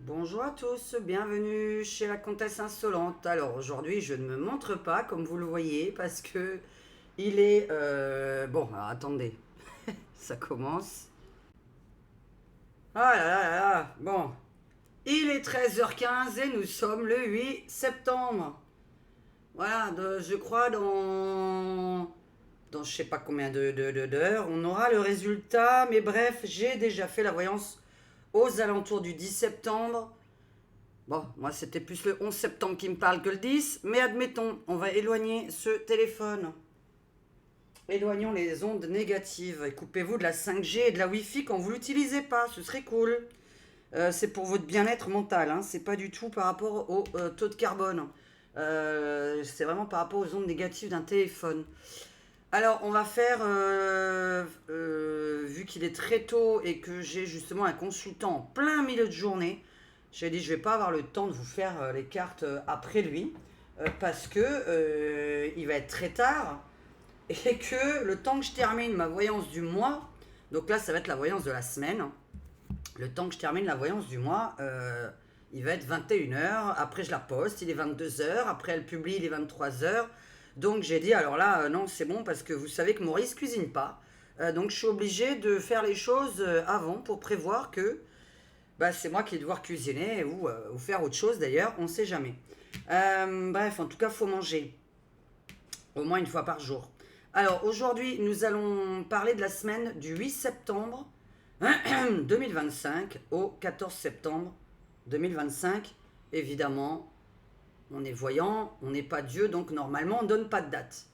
Bonjour à tous, bienvenue chez la Comtesse Insolente. Alors aujourd'hui je ne me montre pas comme vous le voyez parce que il est... Bon, alors attendez, ça commence. Ah là là là là, bon. Il est 13h15 et nous sommes le 8 septembre. Voilà, je crois dans je sais pas combien d'heures, on aura le résultat. Mais bref, j'ai déjà fait la voyance aux alentours du 10 septembre. Bon, moi c'était plus le 11 septembre qui me parle que le 10, mais admettons, on va éloigner ce téléphone. Éloignons les ondes négatives et coupez-vous de la 5G et de la Wi-Fi quand vous l'utilisez pas, ce serait cool. C'est pour votre bien-être mental, hein. C'est pas du tout par rapport au taux de carbone. C'est vraiment par rapport aux ondes négatives d'un téléphone. Alors, on va faire, vu qu'il est très tôt et que j'ai justement un consultant en plein milieu de journée, j'ai dit je vais pas avoir le temps de vous faire les cartes après lui, parce que il va être très tard et que le temps que je termine ma voyance du mois, donc là ça va être la voyance de la semaine, le temps que je termine la voyance du mois, il va être 21h, après je la poste, il est 22h, après elle publie, il est 23h. Donc j'ai dit, alors là, non, c'est bon, parce que vous savez que Maurice cuisine pas. Donc je suis obligée de faire les choses avant pour prévoir que bah, c'est moi qui vais devoir cuisiner ou faire autre chose d'ailleurs, on ne sait jamais. Bref, en tout cas, il faut manger au moins une fois par jour. Alors aujourd'hui, nous allons parler de la semaine du 8 septembre 2025 au 14 septembre 2025. Évidemment, on est voyant, on n'est pas Dieu, donc normalement on ne donne pas de date.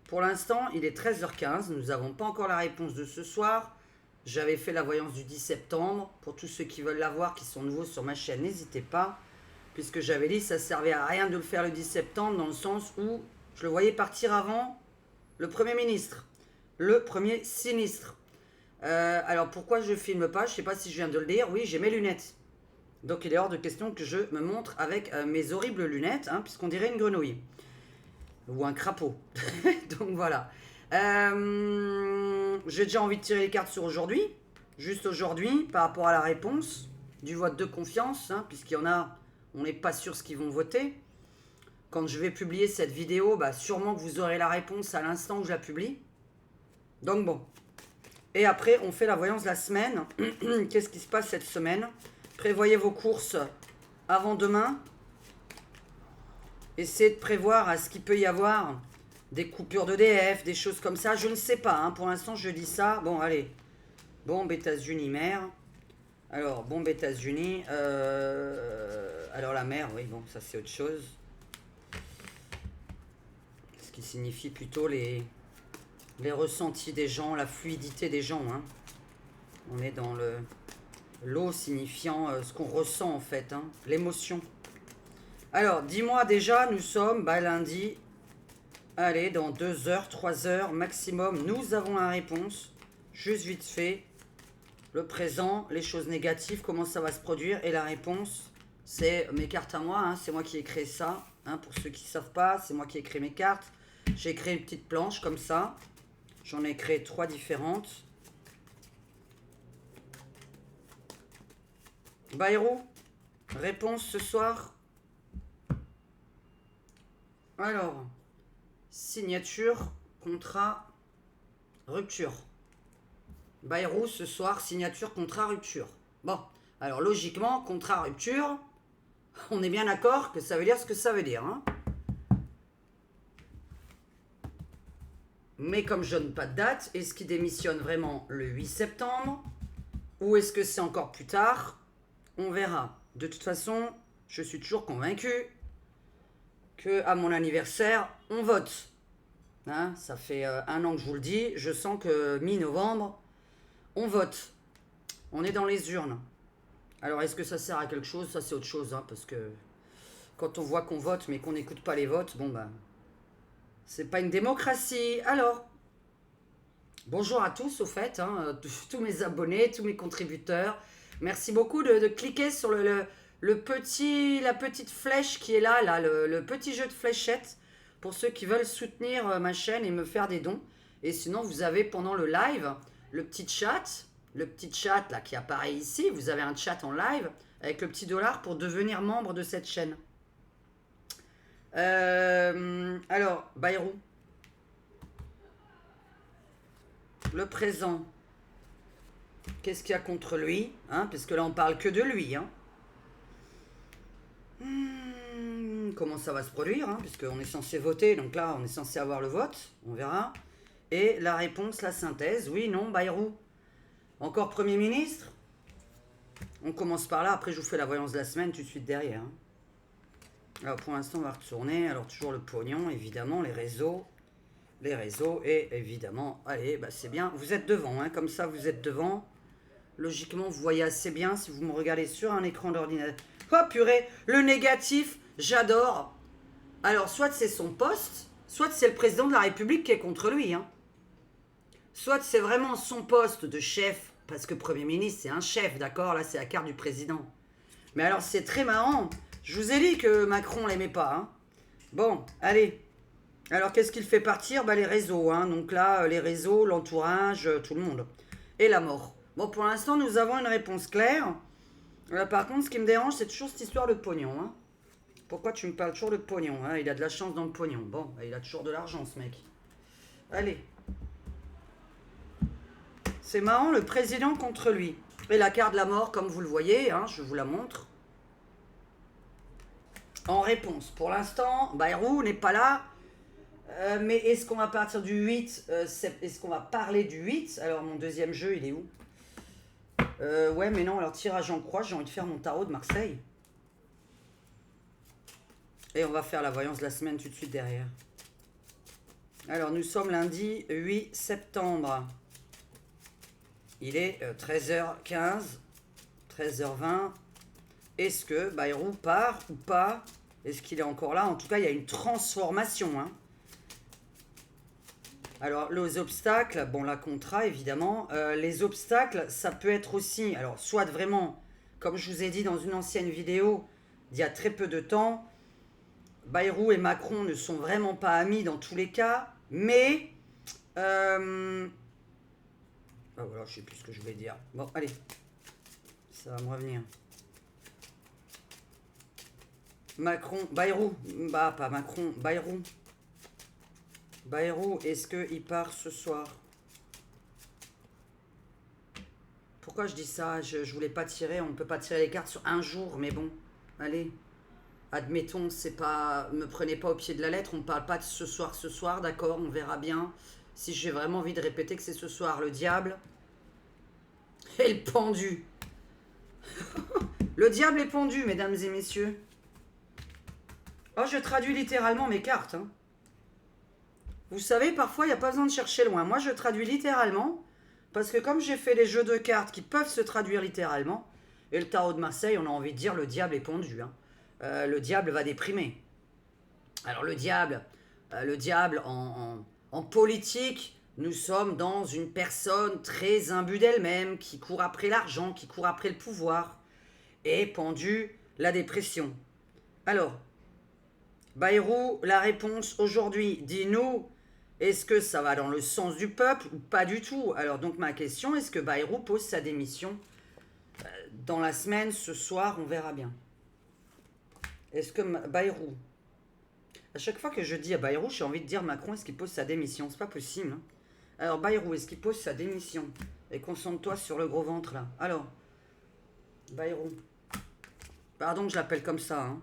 Pour l'instant, il est 13h15, nous n'avons pas encore la réponse de ce soir. J'avais fait la voyance du 10 septembre. Pour tous ceux qui veulent la voir, qui sont nouveaux sur ma chaîne, n'hésitez pas. Puisque j'avais dit que ça ne servait à rien de le faire le 10 septembre, dans le sens où je le voyais partir avant le Premier ministre. Le premier sinistre. Alors pourquoi je filme pas? Je ne sais pas si je viens de le dire. Oui, j'ai mes lunettes. Donc il est hors de question que je me montre avec mes horribles lunettes, hein, puisqu'on dirait une grenouille. Ou un crapaud. Donc voilà. J'ai déjà envie de tirer les cartes sur aujourd'hui. Juste aujourd'hui, par rapport à la réponse du vote de confiance, hein, puisqu'il y en a, on n'est pas sûr ce qu'ils vont voter. Quand je vais publier cette vidéo, bah, sûrement que vous aurez la réponse à l'instant où je la publie. Donc bon. Et après, on fait la voyance de la semaine. Qu'est-ce qui se passe cette semaine? Prévoyez vos courses avant demain. Essayez de prévoir à ce qu'il peut y avoir des coupures d'EDF, des choses comme ça. Je ne sais pas, hein. Pour l'instant, je dis ça. Bon, allez. Bombe États-Unis, mer. Alors, bombe États-Unis. Alors, la mer, oui, bon, ça c'est autre chose. Ce qui signifie plutôt les ressentis des gens, la fluidité des gens, hein. On est dans l'eau signifiant ce qu'on ressent en fait, hein, l'émotion. Alors, dis-moi déjà, nous sommes lundi. Allez, dans 2 heures, 3 heures maximum, nous avons la réponse. Juste vite fait, le présent, les choses négatives, comment ça va se produire. Et la réponse, c'est mes cartes à moi, hein, c'est moi qui ai créé ça. Hein, pour ceux qui ne savent pas, c'est moi qui ai créé mes cartes. J'ai créé une petite planche comme ça. J'en ai créé 3 différentes. Bayrou, réponse ce soir. Alors, signature, contrat, rupture. Bayrou ce soir, signature, contrat, rupture. Bon, alors logiquement, contrat, rupture, on est bien d'accord que ça veut dire ce que ça veut dire, hein. Mais comme je donne pas de date, est-ce qu'il démissionne vraiment le 8 septembre? Ou est-ce que c'est encore plus tard? On verra. De toute façon, je suis toujours convaincu que à mon anniversaire, on vote. Hein, ça fait 1 an que je vous le dis. Je sens que mi-novembre, on vote. On est dans les urnes. Alors, est-ce que ça sert à quelque chose? Ça, c'est autre chose, hein, parce que quand on voit qu'on vote mais qu'on n'écoute pas les votes, bon ben, c'est pas une démocratie. Alors, bonjour à tous, au fait, hein, tous mes abonnés, tous mes contributeurs. Merci beaucoup de cliquer sur la petite flèche qui est là, le petit jeu de fléchettes pour ceux qui veulent soutenir ma chaîne et me faire des dons. Et sinon, vous avez pendant le live le petit chat le petit chat là qui apparaît ici, vous avez un chat en live avec le petit dollar pour devenir membre de cette chaîne. Alors, Bayrou. Le présent. Qu'est-ce qu'il y a contre lui, hein, parce que là on parle que de lui, hein. Comment ça va se produire, hein, puisqu'on est censé voter, donc là on est censé avoir le vote, on verra. Et la réponse, la synthèse, oui, non, Bayrou. Encore Premier ministre. On commence par là, après je vous fais la voyance de la semaine tout de suite derrière. Hein. Alors pour l'instant on va retourner, alors toujours le pognon, évidemment, les réseaux, et évidemment, allez, bah c'est bien, vous êtes devant, hein, comme ça vous êtes devant. Logiquement vous voyez assez bien si vous me regardez sur un écran d'ordinateur. Oh purée, le négatif, j'adore. Alors soit c'est son poste, soit c'est le président de la République qui est contre lui, hein. Soit c'est vraiment son poste de chef, parce que Premier ministre, c'est un chef, d'accord? Là, c'est la carte du président. Mais alors, c'est très marrant. Je vous ai dit que Macron l'aimait pas, hein. Bon, allez. Alors, qu'est-ce qu'il fait partir? Bah, les réseaux, hein. Donc là, les réseaux, l'entourage, tout le monde. Et la mort. Bon, pour l'instant, nous avons une réponse claire. Par contre, ce qui me dérange, c'est toujours cette histoire de pognon, hein. Pourquoi tu me parles toujours de pognon, hein? Il a de la chance dans le pognon. Bon, il a toujours de l'argent, ce mec. Allez. C'est marrant, le président contre lui. Et la carte de la mort, comme vous le voyez, hein, je vous la montre. En réponse, pour l'instant, Bayrou n'est pas là. Mais est-ce qu'on va partir du 8 est-ce qu'on va parler du 8? Alors, mon deuxième jeu, il est où? Ouais, mais non, alors tirage en croix, j'ai envie de faire mon tarot de Marseille. Et on va faire la voyance de la semaine tout de suite derrière. Alors, nous sommes lundi 8 septembre. Il est 13h15, 13h20. Est-ce que Bayrou part ou pas? Est-ce qu'il est encore là? En tout cas, il y a une transformation. Hein. Alors, les obstacles, bon, la contrat, évidemment. Les obstacles, ça peut être aussi, alors, soit vraiment, comme je vous ai dit dans une ancienne vidéo, il y a très peu de temps, Bayrou et Macron ne sont vraiment pas amis dans tous les cas, mais... Ah voilà, je sais plus ce que je voulais dire. Bon, allez. Ça va me revenir. Macron, Bayrou. Bah, pas Macron, Bayrou. Bayrou, est-ce qu'il part ce soir? Pourquoi je dis ça? Je voulais pas tirer, on ne peut pas tirer les cartes sur un jour, mais bon, allez. Admettons, c'est pas... Me prenez pas au pied de la lettre, on ne parle pas de ce soir, d'accord, on verra bien. Si j'ai vraiment envie de répéter que c'est ce soir, le diable et le pendu. Le diable est pendu, mesdames et messieurs. Oh, je traduis littéralement mes cartes. Hein. Vous savez, parfois, il n'y a pas besoin de chercher loin. Moi, je traduis littéralement, parce que comme j'ai fait des jeux de cartes qui peuvent se traduire littéralement, et le tarot de Marseille, on a envie de dire le diable est pendu. Hein. Le diable va déprimer. Alors, le diable en politique, nous sommes dans une personne très imbue d'elle-même, qui court après l'argent, qui court après le pouvoir, et pendu, la dépression. Alors, Bayrou, la réponse aujourd'hui, dis-nous, est-ce que ça va dans le sens du peuple ou pas du tout? Alors donc ma question, est-ce que Bayrou pose sa démission dans la semaine, ce soir, on verra bien. Est-ce que Bayrou... À chaque fois que je dis à Bayrou, j'ai envie de dire Macron, est-ce qu'il pose sa démission? C'est pas possible. Hein. Alors Bayrou, est-ce qu'il pose sa démission? Et concentre-toi sur le gros ventre là. Alors, Bayrou. Pardon que je l'appelle comme ça. Hein.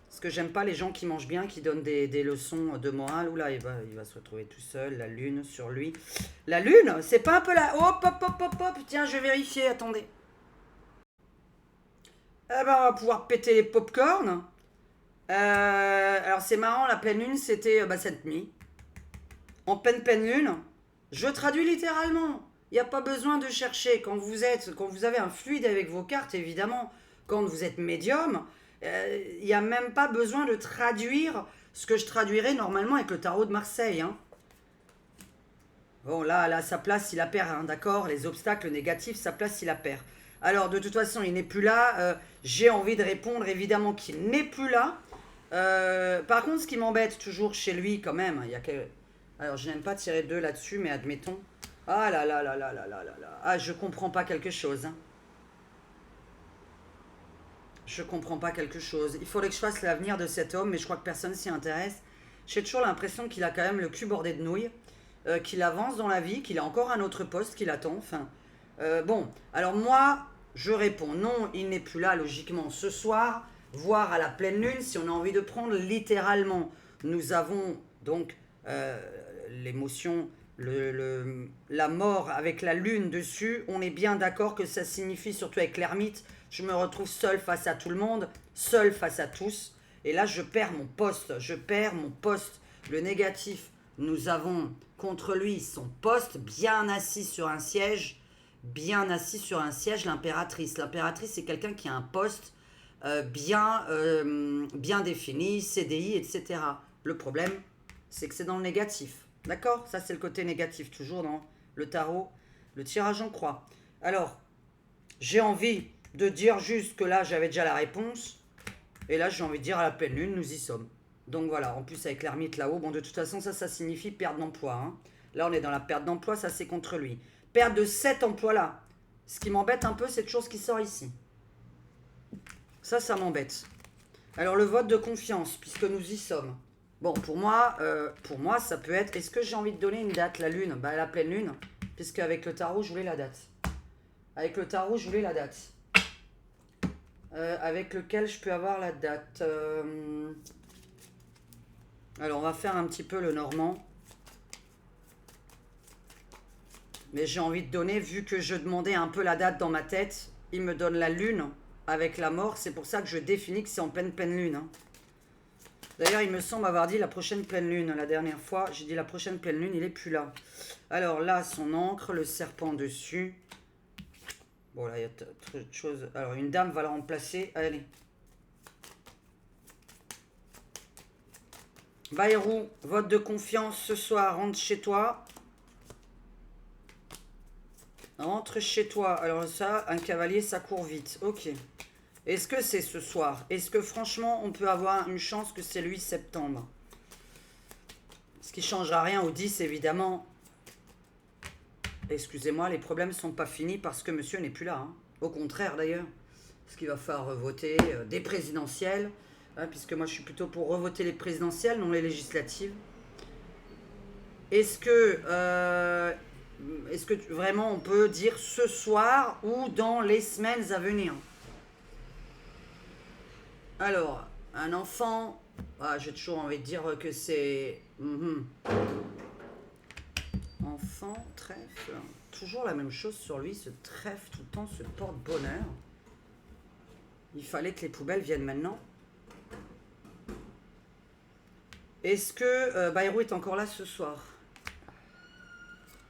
Parce que j'aime pas les gens qui mangent bien, qui donnent des leçons de morale. Oula, il va se retrouver tout seul, la lune sur lui. La lune? C'est pas un peu la... Hop, hop, hop, hop, hop. Tiens, je vais vérifier, attendez. Eh ben, on va pouvoir péter les pop-corns. Alors c'est marrant, la pleine lune c'était cette nuit. En pleine lune, je traduis littéralement. Il n'y a pas besoin de chercher. Quand vous avez un fluide avec vos cartes, évidemment, quand vous êtes médium, il n'y a même pas besoin de traduire ce que je traduirais normalement avec le tarot de Marseille. Hein. Bon, là, sa place, il la perd, hein, d'accord? Les obstacles négatifs, sa place, il la perd. Alors, de toute façon, il n'est plus là. J'ai envie de répondre, évidemment, qu'il n'est plus là. Par contre, ce qui m'embête toujours chez lui, quand même, il y a que... Alors, je n'aime pas tirer 2 là-dessus, mais admettons. Ah là là là là là là là là. Ah, je comprends pas quelque chose, hein. Je comprends pas quelque chose. Il faudrait que je fasse l'avenir de cet homme, mais je crois que personne s'y intéresse. J'ai toujours l'impression qu'il a quand même le cul bordé de nouilles, qu'il avance dans la vie, qu'il a encore un autre poste qui l'attend. Enfin, bon, alors moi, je réponds non, il n'est plus là logiquement ce soir, voire à la pleine lune, si on a envie de prendre littéralement. Nous avons donc euh, l'émotion, la mort avec la lune dessus. On est bien d'accord que ça signifie, surtout avec l'ermite, je me retrouve seul face à tout le monde, seul face à tous. Et là, je perds mon poste, je perds mon poste. Le négatif, nous avons contre lui son poste, bien assis sur un siège, bien assis sur un siège, l'impératrice. L'impératrice, c'est quelqu'un qui a un poste bien défini, CDI, etc. Le problème, c'est que c'est dans le négatif. D'accord? Ça, c'est le côté négatif, toujours dans le tarot, le tirage en croix. Alors, j'ai envie de dire juste que là, j'avais déjà la réponse. Et là, j'ai envie de dire à la pleine lune, nous y sommes. Donc voilà, en plus avec l'ermite là-haut, bon de toute façon, ça signifie perte d'emploi, hein. Là, on est dans la perte d'emploi, ça c'est contre lui. Perte de cet emploi-là. Ce qui m'embête un peu, c'est cette chose qui sort ici. Ça m'embête. Alors le vote de confiance, puisque nous y sommes. Bon, pour moi, ça peut être... Est-ce que j'ai envie de donner une date, la lune? Bah, la pleine lune, puisque avec le tarot, je voulais la date. Avec le tarot, je voulais la date. Avec lequel je peux avoir la date. Alors, on va faire un petit peu le normand. Mais j'ai envie de donner, vu que je demandais un peu la date dans ma tête, il me donne la lune avec la mort. C'est pour ça que je définis que c'est en pleine lune, hein. D'ailleurs, il me semble avoir dit la prochaine pleine lune. La dernière fois, j'ai dit la prochaine pleine lune, il n'est plus là. Alors là, son encre, le serpent dessus. Bon, là, il y a trop de choses. Alors, une dame va la remplacer. Allez. Bayrou, vote de confiance ce soir. Rentre chez toi. Rentre chez toi. Alors ça, un cavalier, ça court vite. Ok. Est-ce que c'est ce soir? Est-ce que franchement, on peut avoir une chance que c'est le 8 septembre? Ce qui ne changera rien au 10, évidemment. Excusez-moi, les problèmes ne sont pas finis parce que monsieur n'est plus là, hein. Au contraire, d'ailleurs. Parce qu'il va falloir voter des présidentielles. Hein, puisque moi, je suis plutôt pour revoter les présidentielles, non les législatives. Est-ce que vraiment on peut dire ce soir ou dans les semaines à venir? Alors, un enfant, j'ai toujours envie de dire que c'est... Enfant, trèfle. Toujours la même chose sur lui, ce trèfle tout le temps, ce porte-bonheur. Il fallait que les poubelles viennent maintenant. Est-ce que Bayrou est encore là ce soir?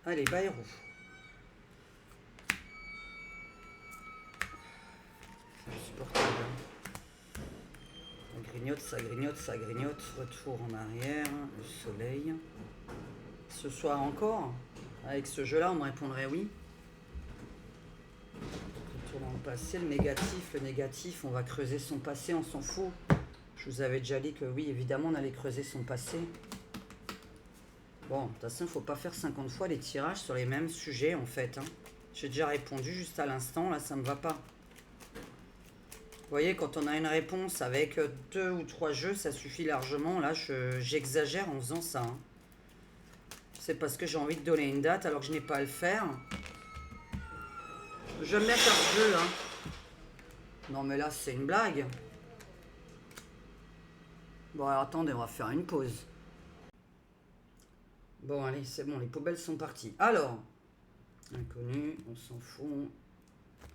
Allez, Bayrou. C'est insupportable. Ça grignote, ça grignote, ça grignote. Retour en arrière, le soleil. Ce soir encore? Avec ce jeu-là, on me répondrait oui. Retour dans le passé, le négatif, on va creuser son passé, on s'en fout. Je vous avais déjà dit que oui, évidemment, on allait creuser son passé. Bon, de toute façon, il ne faut pas faire 50 fois les tirages sur les mêmes sujets, en fait, hein. J'ai déjà répondu juste à l'instant, là, ça ne me va pas. Vous voyez, quand on a une réponse avec 2 ou 3 jeux, ça suffit largement. Là, j'exagère en faisant ça, hein. C'est parce que j'ai envie de donner une date alors que je n'ai pas à le faire. Je me mets à ce jeu, hein. Non, mais là, c'est une blague. Bon, alors attendez, on va faire une pause. Bon, allez, c'est bon, les poubelles sont parties. Alors, inconnu, on s'en fout.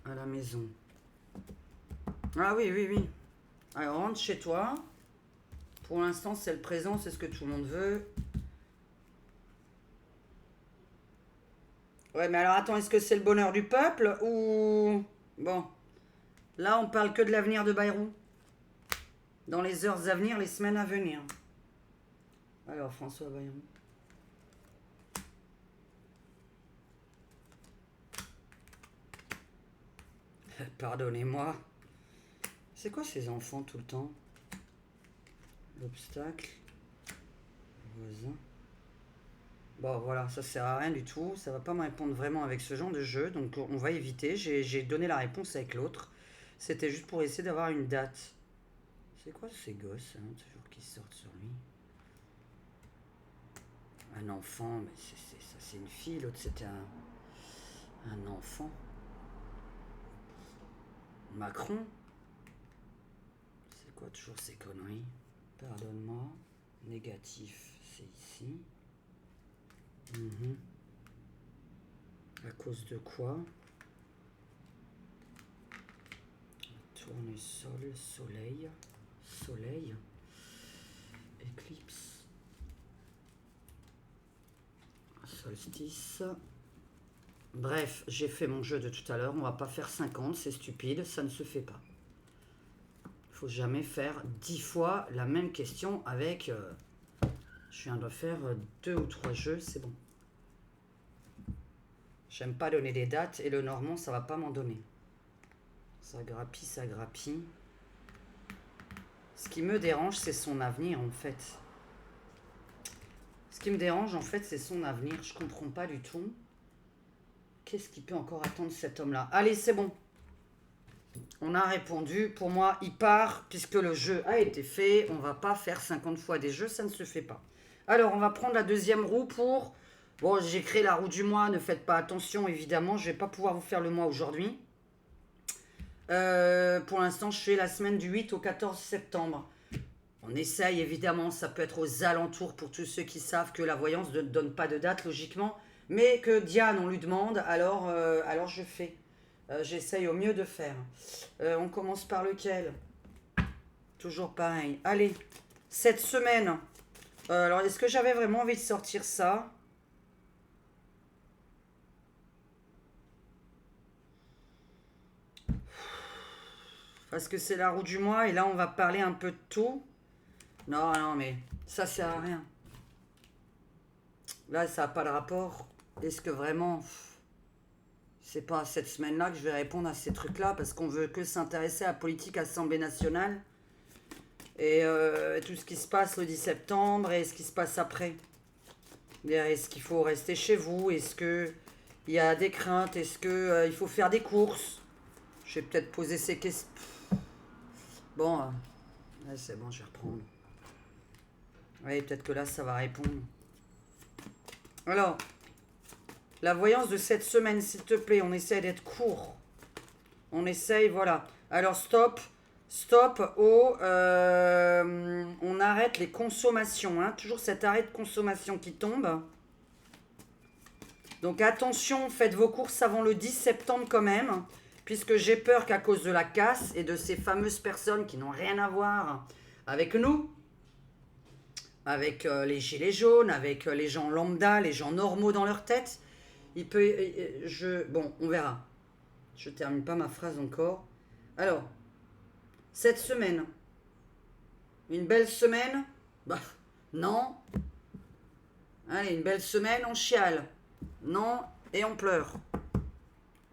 À la maison. Ah oui, oui, oui. Alors, rentre chez toi. Pour l'instant, c'est le présent, c'est ce que tout le monde veut. Ouais, mais alors attends, est-ce que c'est le bonheur du peuple ou... Bon, là, on parle que de l'avenir de Bayrou. Dans les heures à venir, les semaines à venir. Alors, François Bayrou. Pardonnez-moi. C'est quoi ces enfants tout le temps? L'obstacle. Voisin. Bon, voilà, ça sert à rien du tout. Ça va pas me répondre vraiment avec ce genre de jeu. Donc, on va éviter. J'ai donné la réponse avec l'autre. C'était juste pour essayer d'avoir une date. C'est quoi ces gosses, hein, toujours qui sortent sur lui? Un enfant, mais ça c'est une fille, l'autre c'était un enfant. Macron? C'est quoi toujours ces conneries? Pardonne-moi. Négatif, c'est ici. À cause de quoi? Tournesol, soleil. Soleil. Éclipse. Solstice. Bref, j'ai fait mon jeu de tout à l'heure. On va pas faire 50, c'est stupide, ça ne se fait pas. Faut jamais faire 10 fois la même question avec... je viens de faire 2 ou 3 jeux, c'est bon. J'aime pas donner des dates et le normand, ça va pas m'en donner. Ça grappille, ça grappille. Ce qui me dérange, c'est son avenir en fait. Ce qui me dérange en fait, c'est son avenir. Je comprends pas du tout. Qu'est-ce qui peut encore attendre cet homme-là? Allez, c'est bon. On a répondu. Pour moi, il part puisque le jeu a été fait. On va pas faire 50 fois des jeux, ça ne se fait pas. Alors, on va prendre la deuxième roue pour... Bon, j'ai créé la roue du mois. Ne faites pas attention, évidemment. Je vais pas pouvoir vous faire le mois aujourd'hui. Pour l'instant, je fais la semaine du 8 au 14 septembre. On essaye, évidemment. Ça peut être aux alentours pour tous ceux qui savent que la voyance ne donne pas de date, logiquement. Mais que Diane, on lui demande, alors je fais. J'essaye au mieux de faire. On commence par lequel? Toujours pareil. Allez, cette semaine. Alors, est-ce que j'avais vraiment envie de sortir ça? Parce que c'est la roue du mois et là, on va parler un peu de tout. Non, non, mais ça sert à rien. Là, ça n'a pas de rapport. Est-ce que vraiment... C'est pas cette semaine-là que je vais répondre à ces trucs-là parce qu'on veut que s'intéresser à la politique Assemblée nationale et tout ce qui se passe le 10 septembre et ce qui se passe après. Est-ce qu'il faut rester chez vous? Est-ce qu'il y a des craintes? Est-ce qu'il faut faire des courses? Je vais peut-être poser ces questions. Bon, ouais, c'est bon, je vais reprendre. Oui, peut-être que là, ça va répondre. Alors... La voyance de cette semaine, s'il te plaît, on essaye d'être court. On essaye, voilà. Alors, stop au... on arrête les consommations. Hein. Toujours cet arrêt de consommation qui tombe. Donc, attention, faites vos courses avant le 10 septembre quand même. Puisque j'ai peur qu'à cause de la casse et de ces fameuses personnes qui n'ont rien à voir avec nous, avec les gilets jaunes, avec les gens lambda, les gens normaux dans leur tête... Il peut... Bon, on verra. Je termine pas ma phrase encore. Alors, cette semaine. Une belle semaine? Bah, non. Allez, une belle semaine, on chiale. Non, et on pleure.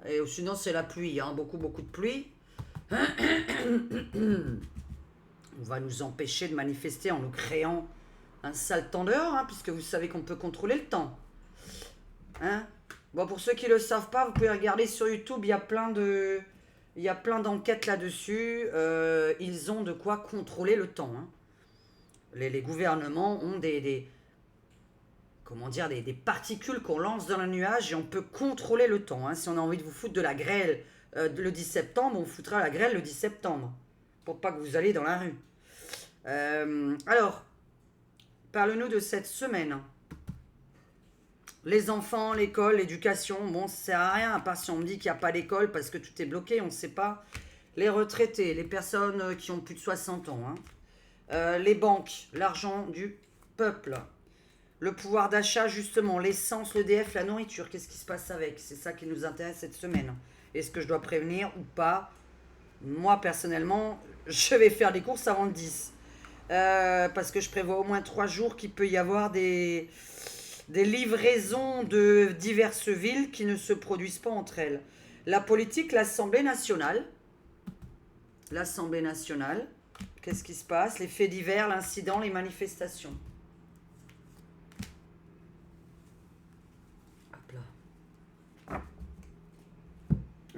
Et sinon, c'est la pluie, hein, beaucoup, beaucoup de pluie. On va nous empêcher de manifester en nous créant un sale temps dehors, hein, puisque vous savez qu'on peut contrôler le temps. Hein? Bon, pour ceux qui ne le savent pas, vous pouvez regarder sur YouTube, il y a plein d'enquêtes là-dessus. Ils ont de quoi contrôler le temps. Hein. Les gouvernements ont des particules qu'on lance dans le nuage et on peut contrôler le temps. Hein. Si on a envie de vous foutre de la grêle le 10 septembre, on foutra la grêle le 10 septembre. Pour pas que vous alliez dans la rue. Alors, parle-nous de cette semaine. Les enfants, l'école, l'éducation, bon, ça sert à rien, à part si on me dit qu'il n'y a pas d'école parce que tout est bloqué, on ne sait pas. Les retraités, les personnes qui ont plus de 60 ans, hein. Les banques, l'argent du peuple, le pouvoir d'achat, justement, l'essence, l'EDF, la nourriture, qu'est-ce qui se passe avec? C'est ça qui nous intéresse cette semaine. Est-ce que je dois prévenir ou pas? Moi, personnellement, je vais faire des courses avant le 10. Parce que je prévois au moins 3 jours qu'il peut y avoir des livraisons de diverses villes qui ne se produisent pas entre elles. La politique, l'Assemblée nationale. L'Assemblée nationale. Qu'est-ce qui se passe? Les faits divers, l'incident, les manifestations.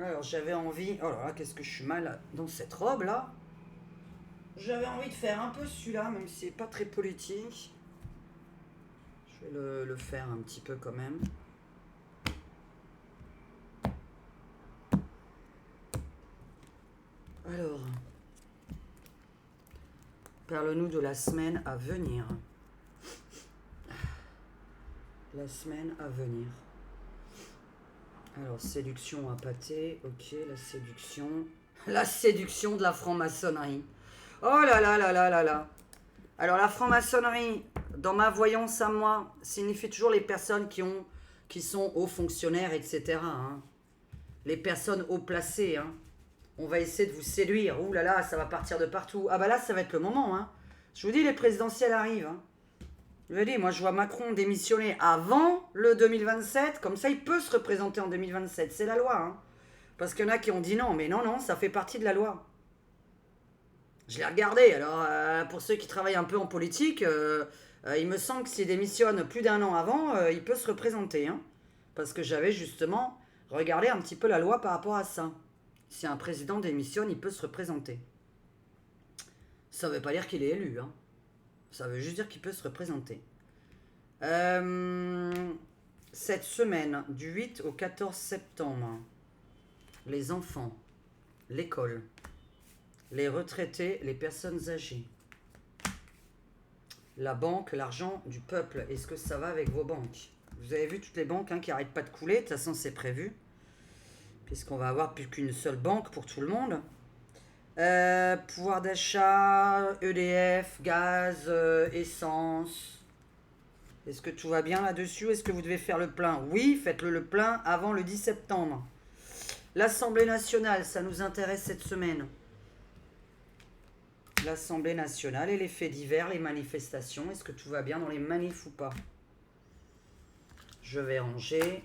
Alors j'avais envie... Oh là là, qu'est-ce que je suis mal dans cette robe là. J'avais envie de faire un peu celui-là, même si c'est pas très politique. Je vais le faire un petit peu quand même. Alors, parle-nous de la semaine à venir. La semaine à venir. Alors, séduction à pâté, ok, la séduction. La séduction de la franc-maçonnerie. Oh là là là là là là. Alors, la franc-maçonnerie, dans ma voyance à moi, signifie toujours les personnes qui sont hauts fonctionnaires, etc. Hein. Les personnes haut placées, hein. On va essayer de vous séduire. Ouh là là, ça va partir de partout. Ah bah là, ça va être le moment. Hein. Je vous dis, les présidentielles arrivent. Hein. Je vous dis, moi je vois Macron démissionner avant le 2027. Comme ça, il peut se représenter en 2027. C'est la loi. Hein. Parce qu'il y en a qui ont dit non. Mais non, non, ça fait partie de la loi. Je l'ai regardé. Alors, pour ceux qui travaillent un peu en politique, il me semble que s'il démissionne plus d'un an avant, il peut se représenter. Hein. Parce que j'avais justement regardé un petit peu la loi par rapport à ça. Si un président démissionne, il peut se représenter. Ça ne veut pas dire qu'il est élu. Hein. Ça veut juste dire qu'il peut se représenter. Cette semaine, du 8 au 14 septembre, les enfants, l'école, les retraités, les personnes âgées, la banque, l'argent du peuple. Est-ce que ça va avec vos banques? Vous avez vu toutes les banques qui n'arrêtent pas de couler. De toute façon, c'est prévu. Puisqu'on va avoir plus qu'une seule banque pour tout le monde. Pouvoir d'achat, EDF, gaz, essence. Est-ce que tout va bien là-dessus? Est-ce que vous devez faire le plein? Oui, faites-le le plein avant le 10 septembre. L'Assemblée nationale, ça nous intéresse cette semaine. L'Assemblée nationale et les faits divers, les manifestations. Est-ce que tout va bien dans les manifs ou pas? Je vais ranger.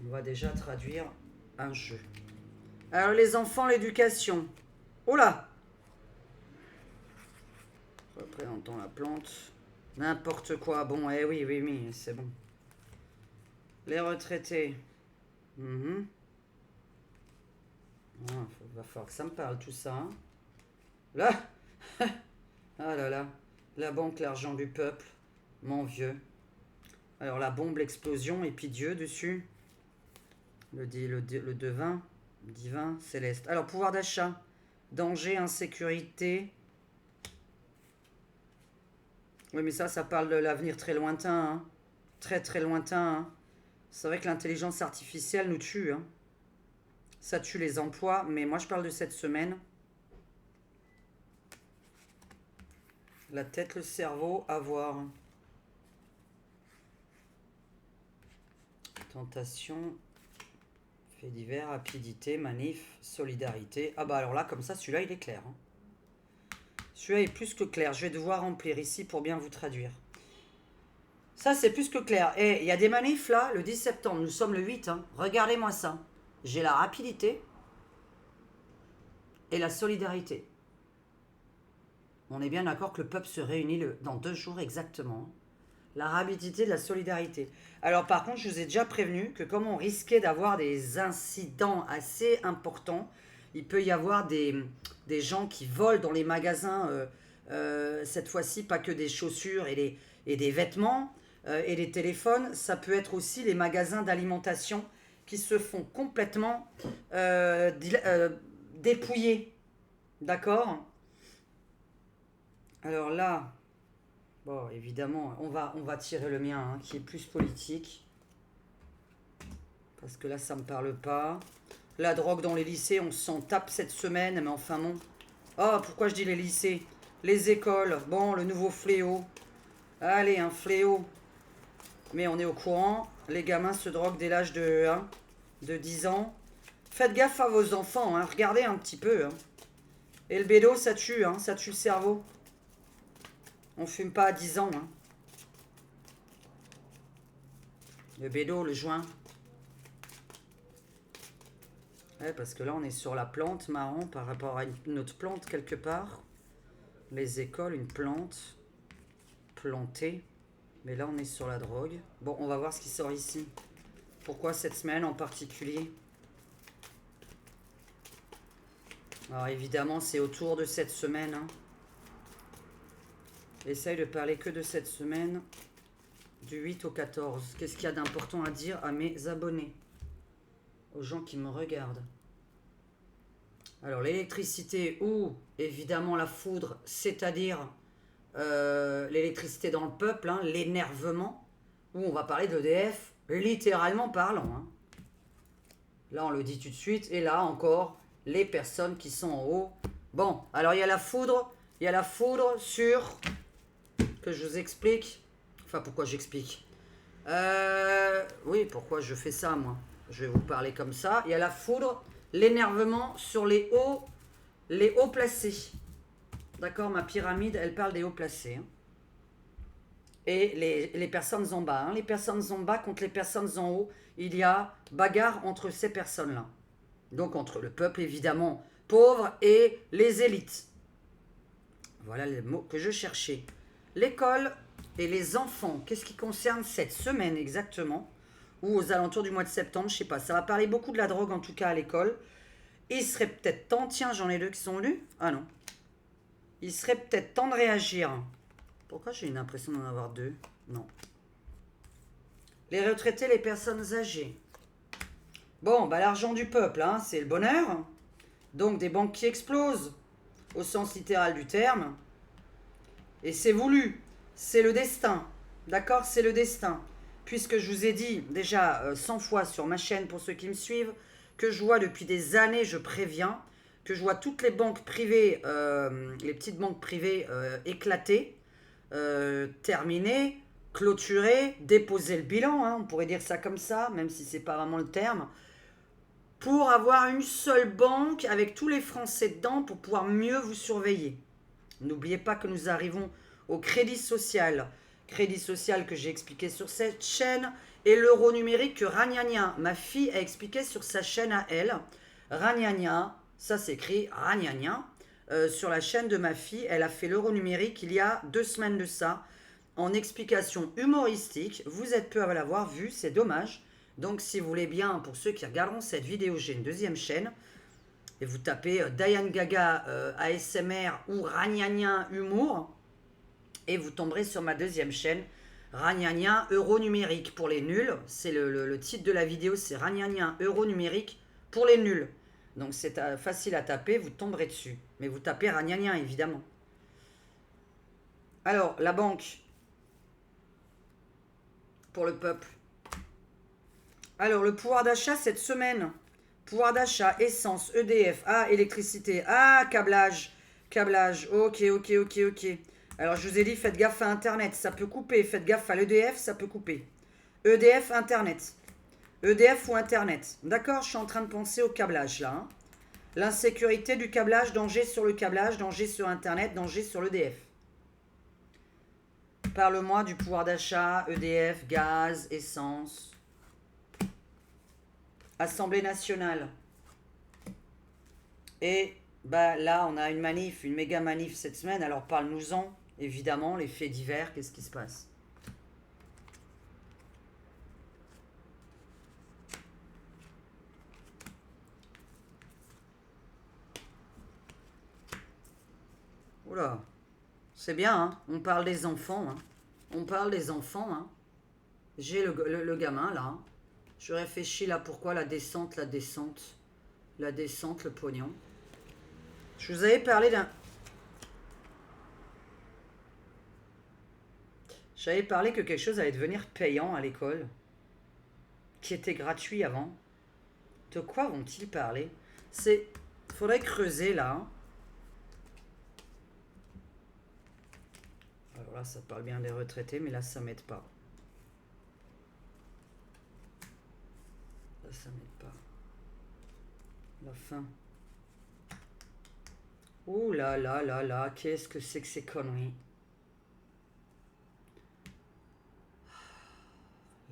On va déjà traduire un jeu. Alors les enfants, l'éducation. Oh là! Représentant la plante. N'importe quoi. Bon, oui, c'est bon. Les retraités. Va falloir que ça me parle tout ça. Hein. Là! Ah là là. La banque, l'argent du peuple. Mon vieux. Alors la bombe, l'explosion, et puis Dieu dessus. Le devin, divin, céleste. Alors, pouvoir d'achat, danger, insécurité. Oui, mais ça parle de l'avenir très lointain. Hein. Très, très lointain. Hein. C'est vrai que l'intelligence artificielle nous tue. Hein. Ça tue les emplois, mais moi, je parle de cette semaine. La tête, le cerveau, à voir. Tentation... Fait divers, rapidité, manif, solidarité. Ah bah alors là, comme ça, celui-là, il est clair. Hein. Celui-là est plus que clair. Je vais devoir remplir ici pour bien vous traduire. Ça, c'est plus que clair. Et il y a des manifs là, le 10 septembre. Nous sommes le 8. Hein. Regardez-moi ça. J'ai la rapidité et la solidarité. On est bien d'accord que le peuple se réunit dans 2 jours exactement. La rapidité de la solidarité. Alors par contre, je vous ai déjà prévenu que comme on risquait d'avoir des incidents assez importants, il peut y avoir des gens qui volent dans les magasins, cette fois-ci pas que des chaussures et des vêtements et des téléphones, ça peut être aussi les magasins d'alimentation qui se font complètement dépouiller. D'accord? Alors là... Bon, évidemment, on va tirer le mien, hein, qui est plus politique. Parce que là, ça me parle pas. La drogue dans les lycées, on s'en tape cette semaine, mais enfin bon. Oh, pourquoi je dis les lycées? Les écoles, bon, le nouveau fléau. Allez, un fléau. Mais on est au courant, les gamins se droguent dès l'âge de 10 ans. Faites gaffe à vos enfants, hein, regardez un petit peu. Hein. Et le bédo, ça tue le cerveau. On fume pas à 10 ans. Hein. Le bédo, le joint. Ouais, parce que là, on est sur la plante marron par rapport à une autre plante quelque part. Les écoles, une plante plantée. Mais là, on est sur la drogue. Bon, on va voir ce qui sort ici. Pourquoi cette semaine en particulier? Alors évidemment, c'est autour de cette semaine. Hein. Essaye de parler que de cette semaine. Du 8 au 14. Qu'est-ce qu'il y a d'important à dire à mes abonnés? Aux gens qui me regardent. Alors l'électricité ou évidemment la foudre, c'est-à-dire l'électricité dans le peuple, hein, l'énervement, où on va parler d'EDF, littéralement parlant. Hein. Là on le dit tout de suite, et là encore, les personnes qui sont en haut. Bon, alors il y a la foudre sur, que je vous explique, enfin pourquoi j'explique. Oui, pourquoi je fais ça moi? Je vais vous parler comme ça. Il y a la foudre, l'énervement sur les hauts placés. D'accord, ma pyramide, elle parle des hauts placés. Hein. Et les personnes en bas. Hein. Les personnes en bas contre les personnes en haut. Il y a bagarre entre ces personnes-là. Donc entre le peuple, évidemment, pauvre et les élites. Voilà les mots que je cherchais. L'école et les enfants. Qu'est-ce qui concerne cette semaine exactement? Ou aux alentours du mois de septembre, je sais pas. Ça va parler beaucoup de la drogue en tout cas à l'école. Il serait peut-être temps, tiens, j'en ai deux qui sont venus. Ah non. Il serait peut-être temps de réagir. Pourquoi j'ai une impression d'en avoir deux? Non. Les retraités, les personnes âgées. Bon, bah l'argent du peuple, hein, c'est le bonheur. Donc des banques qui explosent, au sens littéral du terme. Et c'est voulu. C'est le destin. D'accord? C'est le destin. Puisque je vous ai dit déjà 100 fois sur ma chaîne, pour ceux qui me suivent, que je vois depuis des années, je préviens, que je vois toutes les banques privées, les petites banques privées éclatées, terminées, clôturées, déposer le bilan, hein, on pourrait dire ça comme ça, même si c'est pas vraiment le terme, pour avoir une seule banque avec tous les Français dedans pour pouvoir mieux vous surveiller. N'oubliez pas que nous arrivons au crédit social que j'ai expliqué sur cette chaîne, et l'euro numérique que Ragnagna, ma fille, a expliqué sur sa chaîne à elle. Ragnagna, ça s'écrit Ragnagna, sur la chaîne de ma fille, elle a fait l'euro numérique il y a 2 semaines de ça, en explication humoristique. Vous êtes peu à l'avoir vu, c'est dommage. Donc si vous voulez bien, pour ceux qui regarderont cette vidéo, j'ai une deuxième chaîne, et vous tapez Diane Gaga ASMR ou Ragnagna Humour, et vous tomberez sur ma deuxième chaîne, Ragnagna Euro Numérique pour les nuls. C'est le titre de la vidéo, c'est Ragnagna Euro Numérique pour les nuls. Donc c'est facile à taper, vous tomberez dessus. Mais vous tapez Ragnagna, évidemment. Alors, la banque pour le peuple. Alors, le pouvoir d'achat cette semaine. Pouvoir d'achat, essence, EDF, électricité, câblage, ok. Alors, je vous ai dit, faites gaffe à Internet, ça peut couper. Faites gaffe à l'EDF, ça peut couper. EDF, Internet. EDF ou Internet. D'accord, je suis en train de penser au câblage, là. Hein. L'insécurité du câblage, danger sur le câblage, danger sur Internet, danger sur l'EDF. Parle-moi du pouvoir d'achat, EDF, gaz, essence. Assemblée nationale. Et bah là, on a une manif, une méga manif cette semaine. Alors parle-nous-en, évidemment, les faits divers, qu'est-ce qui se passe? Oula, c'est bien, hein, on parle des enfants. Hein. On parle des enfants. Hein. J'ai le gamin là. Hein. Je réfléchis là pourquoi la descente, le pognon. Je vous avais parlé d'un... J'avais parlé que quelque chose allait devenir payant à l'école, qui était gratuit avant. De quoi vont-ils parler? Faudrait creuser là. Hein. Alors là, ça parle bien des retraités, mais là, ça m'aide pas. Là, ça m'aide pas. La fin. Ouh là, qu'est-ce que c'est que ces conneries?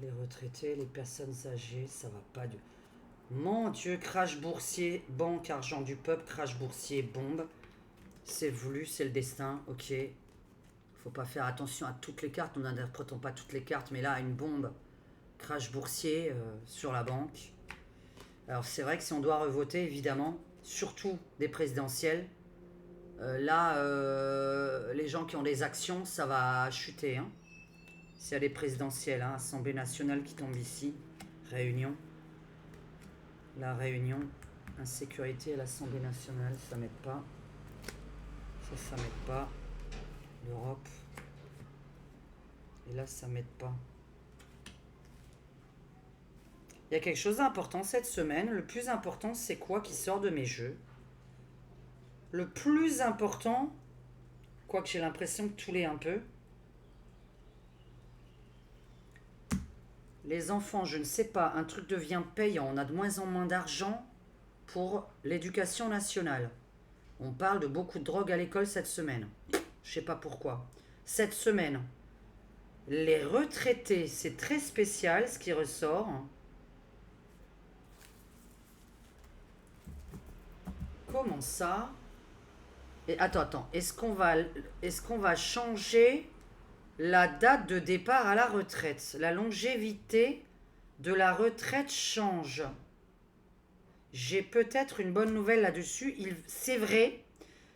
Les retraités, les personnes âgées, ça va pas du... Mon Dieu, crash boursier, banque, argent du peuple, crash boursier, bombe. C'est voulu, c'est le destin, ok. faut pas faire attention à toutes les cartes, nous n'interprétons pas toutes les cartes, mais là, une bombe, crash boursier sur la banque. Alors c'est vrai que si on doit revoter, évidemment, surtout des présidentielles, les gens qui ont des actions, ça va chuter. Hein. S'il y a des présidentielles, hein, Assemblée nationale qui tombe ici, Réunion. La Réunion, insécurité à l'Assemblée nationale, ça m'aide pas. Ça m'aide pas. L'Europe. Et là, ça m'aide pas. Il y a quelque chose d'important cette semaine. Le plus important, c'est quoi qui sort de mes jeux? Le plus important, quoique j'ai l'impression que tout l'est un peu. Les enfants, je ne sais pas, un truc devient payant. On a de moins en moins d'argent pour l'éducation nationale. On parle de beaucoup de drogue à l'école cette semaine. Je ne sais pas pourquoi. Cette semaine, les retraités, c'est très spécial ce qui ressort. Comment ça? Et attends. Est-ce qu'on va changer la date de départ à la retraite? La longévité de la retraite change. J'ai peut-être une bonne nouvelle là-dessus. C'est vrai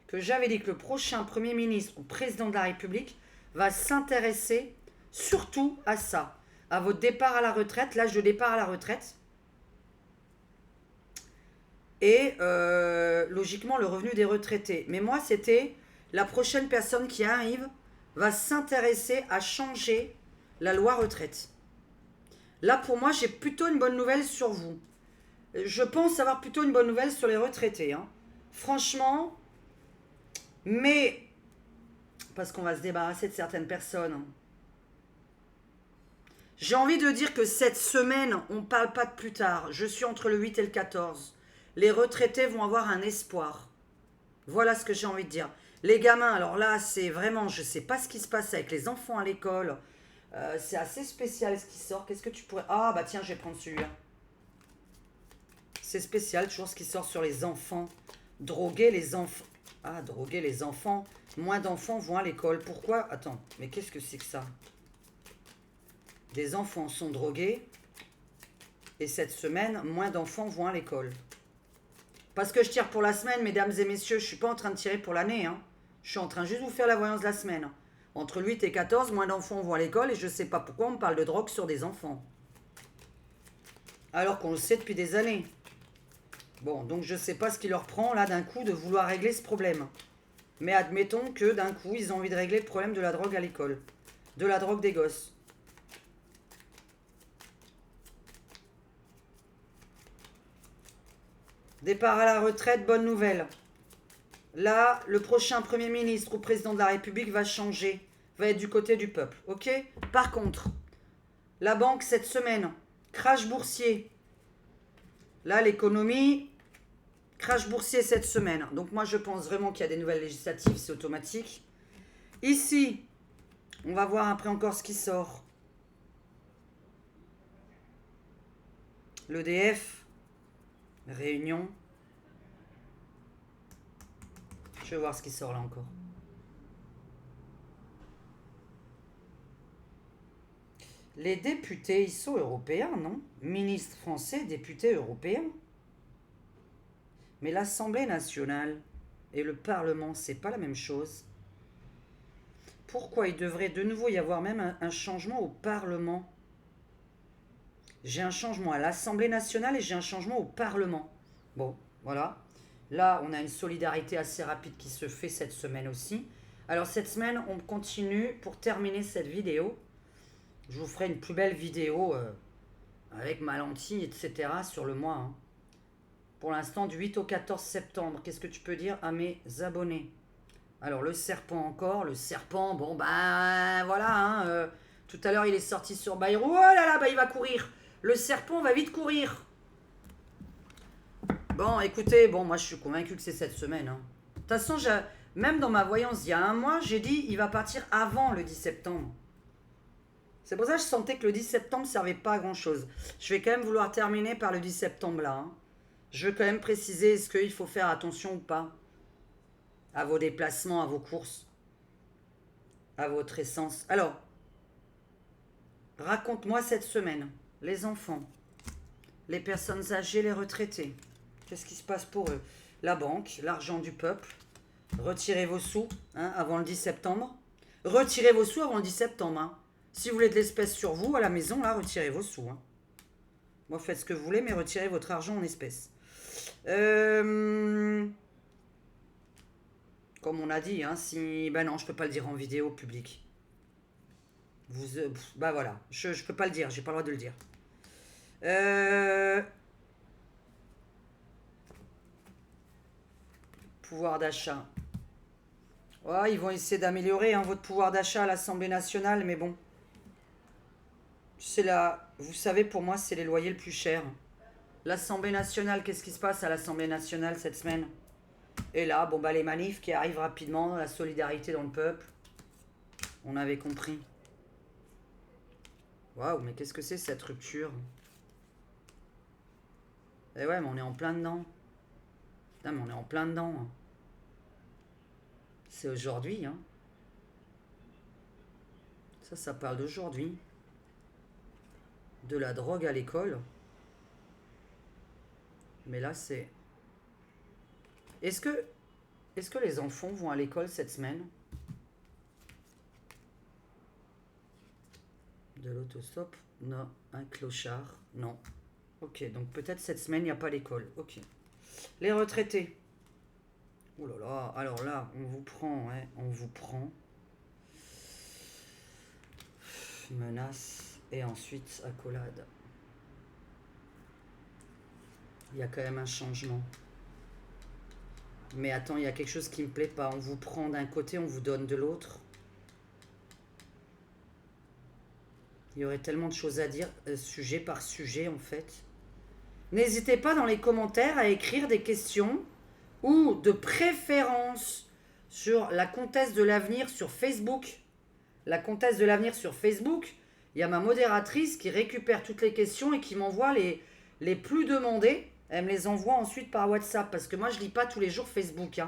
que j'avais dit que le prochain Premier ministre ou Président de la République va s'intéresser surtout à ça, à votre départ à la retraite, l'âge de départ à la retraite. Et logiquement le revenu des retraités. Mais moi, c'était la prochaine personne qui arrive va s'intéresser à changer la loi retraite. Là, pour moi, j'ai plutôt une bonne nouvelle sur vous. Je pense avoir plutôt une bonne nouvelle sur les retraités. Hein. Franchement, mais parce qu'on va se débarrasser de certaines personnes. J'ai envie de dire que cette semaine, on ne parle pas de plus tard. Je suis entre le 8 et le 14. Les retraités vont avoir un espoir. Voilà ce que j'ai envie de dire. Les gamins, alors là, c'est vraiment, je ne sais pas ce qui se passe avec les enfants à l'école. C'est assez spécial ce qui sort. Qu'est-ce que tu pourrais... Ah, bah tiens, je vais prendre celui-là. C'est spécial, toujours ce qui sort sur les enfants. Droguer les enfants. Ah, droguer les enfants. Moins d'enfants vont à l'école. Pourquoi? Attends, mais qu'est-ce que c'est que ça? Des enfants sont drogués. Et cette semaine, moins d'enfants vont à l'école. Parce que je tire pour la semaine, mesdames et messieurs, je ne suis pas en train de tirer pour l'année. Hein. Je suis en train juste de vous faire la voyance de la semaine. Entre le 8 et 14, moins d'enfants vont à l'école et je ne sais pas pourquoi on me parle de drogue sur des enfants. Alors qu'on le sait depuis des années. Bon, donc je ne sais pas ce qui leur prend là d'un coup de vouloir régler ce problème. Mais admettons que d'un coup, ils ont envie de régler le problème de la drogue à l'école. De la drogue des gosses. Départ à la retraite, bonne nouvelle. Là, le prochain Premier ministre ou Président de la République va changer, va être du côté du peuple, ok? Par contre, la banque cette semaine, crash boursier. Là, l'économie, crash boursier cette semaine. Donc moi, je pense vraiment qu'il y a des nouvelles législatives, c'est automatique. Ici, on va voir après encore ce qui sort. L'EDF, Réunion. Je vais voir ce qui sort là encore. Les députés, ils sont européens, non? Ministre français, député européen. Mais l'Assemblée nationale et le Parlement, c'est pas la même chose. Pourquoi il devrait de nouveau y avoir même un changement au Parlement? J'ai un changement à l'Assemblée nationale et j'ai un changement au Parlement. Bon, voilà. Là, on a une solidarité assez rapide qui se fait cette semaine aussi. Alors cette semaine, on continue pour terminer cette vidéo. Je vous ferai une plus belle vidéo avec ma lentille, etc. sur le mois. Hein. Pour l'instant, du 8 au 14 septembre. Qu'est-ce que tu peux dire à mes abonnés? Alors le serpent encore. Le serpent, bon ben voilà. Hein, tout à l'heure, il est sorti sur Bayrou. Oh là là, bah, il va courir. Le serpent va vite courir. Bon, écoutez, bon, moi je suis convaincu que c'est cette semaine. Hein. De toute façon, même dans ma voyance, il y a un mois, j'ai dit il va partir avant le 10 septembre. C'est pour ça que je sentais que le 10 septembre ne servait pas à grand chose. Je vais quand même vouloir terminer par le 10 septembre là. Hein. Je veux quand même préciser, est-ce qu'il faut faire attention ou pas à vos déplacements, à vos courses. à votre essence. Alors, raconte-moi cette semaine, les enfants, les personnes âgées, les retraités. Qu'est-ce qui se passe pour eux? La banque, l'argent du peuple. Retirez vos sous avant le 10 septembre. Retirez vos sous avant le 10 septembre. Si vous voulez de l'espèce sur vous, à la maison, là, retirez vos sous. Moi, faites ce que vous voulez, mais retirez votre argent en espèces. Comme on a dit, si... Ben non, je peux pas le dire en vidéo public. Bah voilà, je peux pas le dire, j'ai pas le droit de le dire. Pouvoir d'achat. Ouais, ils vont essayer d'améliorer votre pouvoir d'achat à l'Assemblée nationale, mais bon. C'est là, vous savez, pour moi, c'est les loyers le plus cher. L'Assemblée nationale, qu'est-ce qui se passe à l'Assemblée nationale cette semaine? Et là, bon bah les manifs qui arrivent rapidement, la solidarité dans le peuple. On avait compris. Waouh, mais qu'est-ce que c'est cette rupture? Eh ouais, mais on est en plein dedans. Putain, mais on est en plein dedans. C'est aujourd'hui, Ça parle d'aujourd'hui. De la drogue à l'école. Mais là, c'est... Est-ce que les enfants vont à l'école cette semaine? De l'autostop? Non. Un clochard? Non. Ok, donc peut-être cette semaine, il n'y a pas l'école. Ok. Les retraités. Oh là là, alors là, on vous prend, on vous prend. Menace. Et ensuite, accolade. Il y a quand même un changement. Mais attends, il y a quelque chose qui me plaît pas. On vous prend d'un côté, on vous donne de l'autre. Il y aurait tellement de choses à dire, sujet par sujet en fait. N'hésitez pas dans les commentaires à écrire des questions ou de préférence sur la comtesse de l'avenir sur Facebook. La comtesse de l'avenir sur Facebook, il y a ma modératrice qui récupère toutes les questions et qui m'envoie les plus demandées. Elle me les envoie ensuite par WhatsApp parce que moi je lis pas tous les jours Facebook.